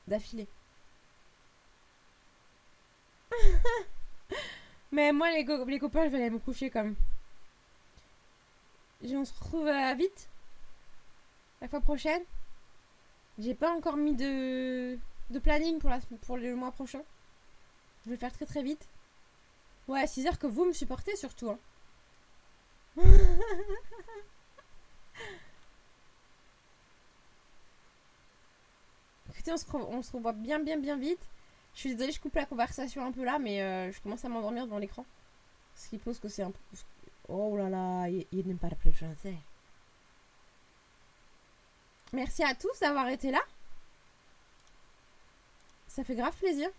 Speaker 1: D'affilée. Mais moi, les copains, je vais aller me coucher comme. On se retrouve vite. La fois prochaine. J'ai pas encore mis de planning pour le mois prochain. Je vais le faire très très vite. Ouais, 6 heures que vous me supportez surtout. Hein. Écoutez, on se revoit bien vite. Je suis désolée, je coupe la conversation un peu là, mais je commence à m'endormir devant l'écran. Ce qui pose que c'est un peu... Oh là là, il n'aime pas le français. Merci à tous d'avoir été là. Ça fait grave plaisir.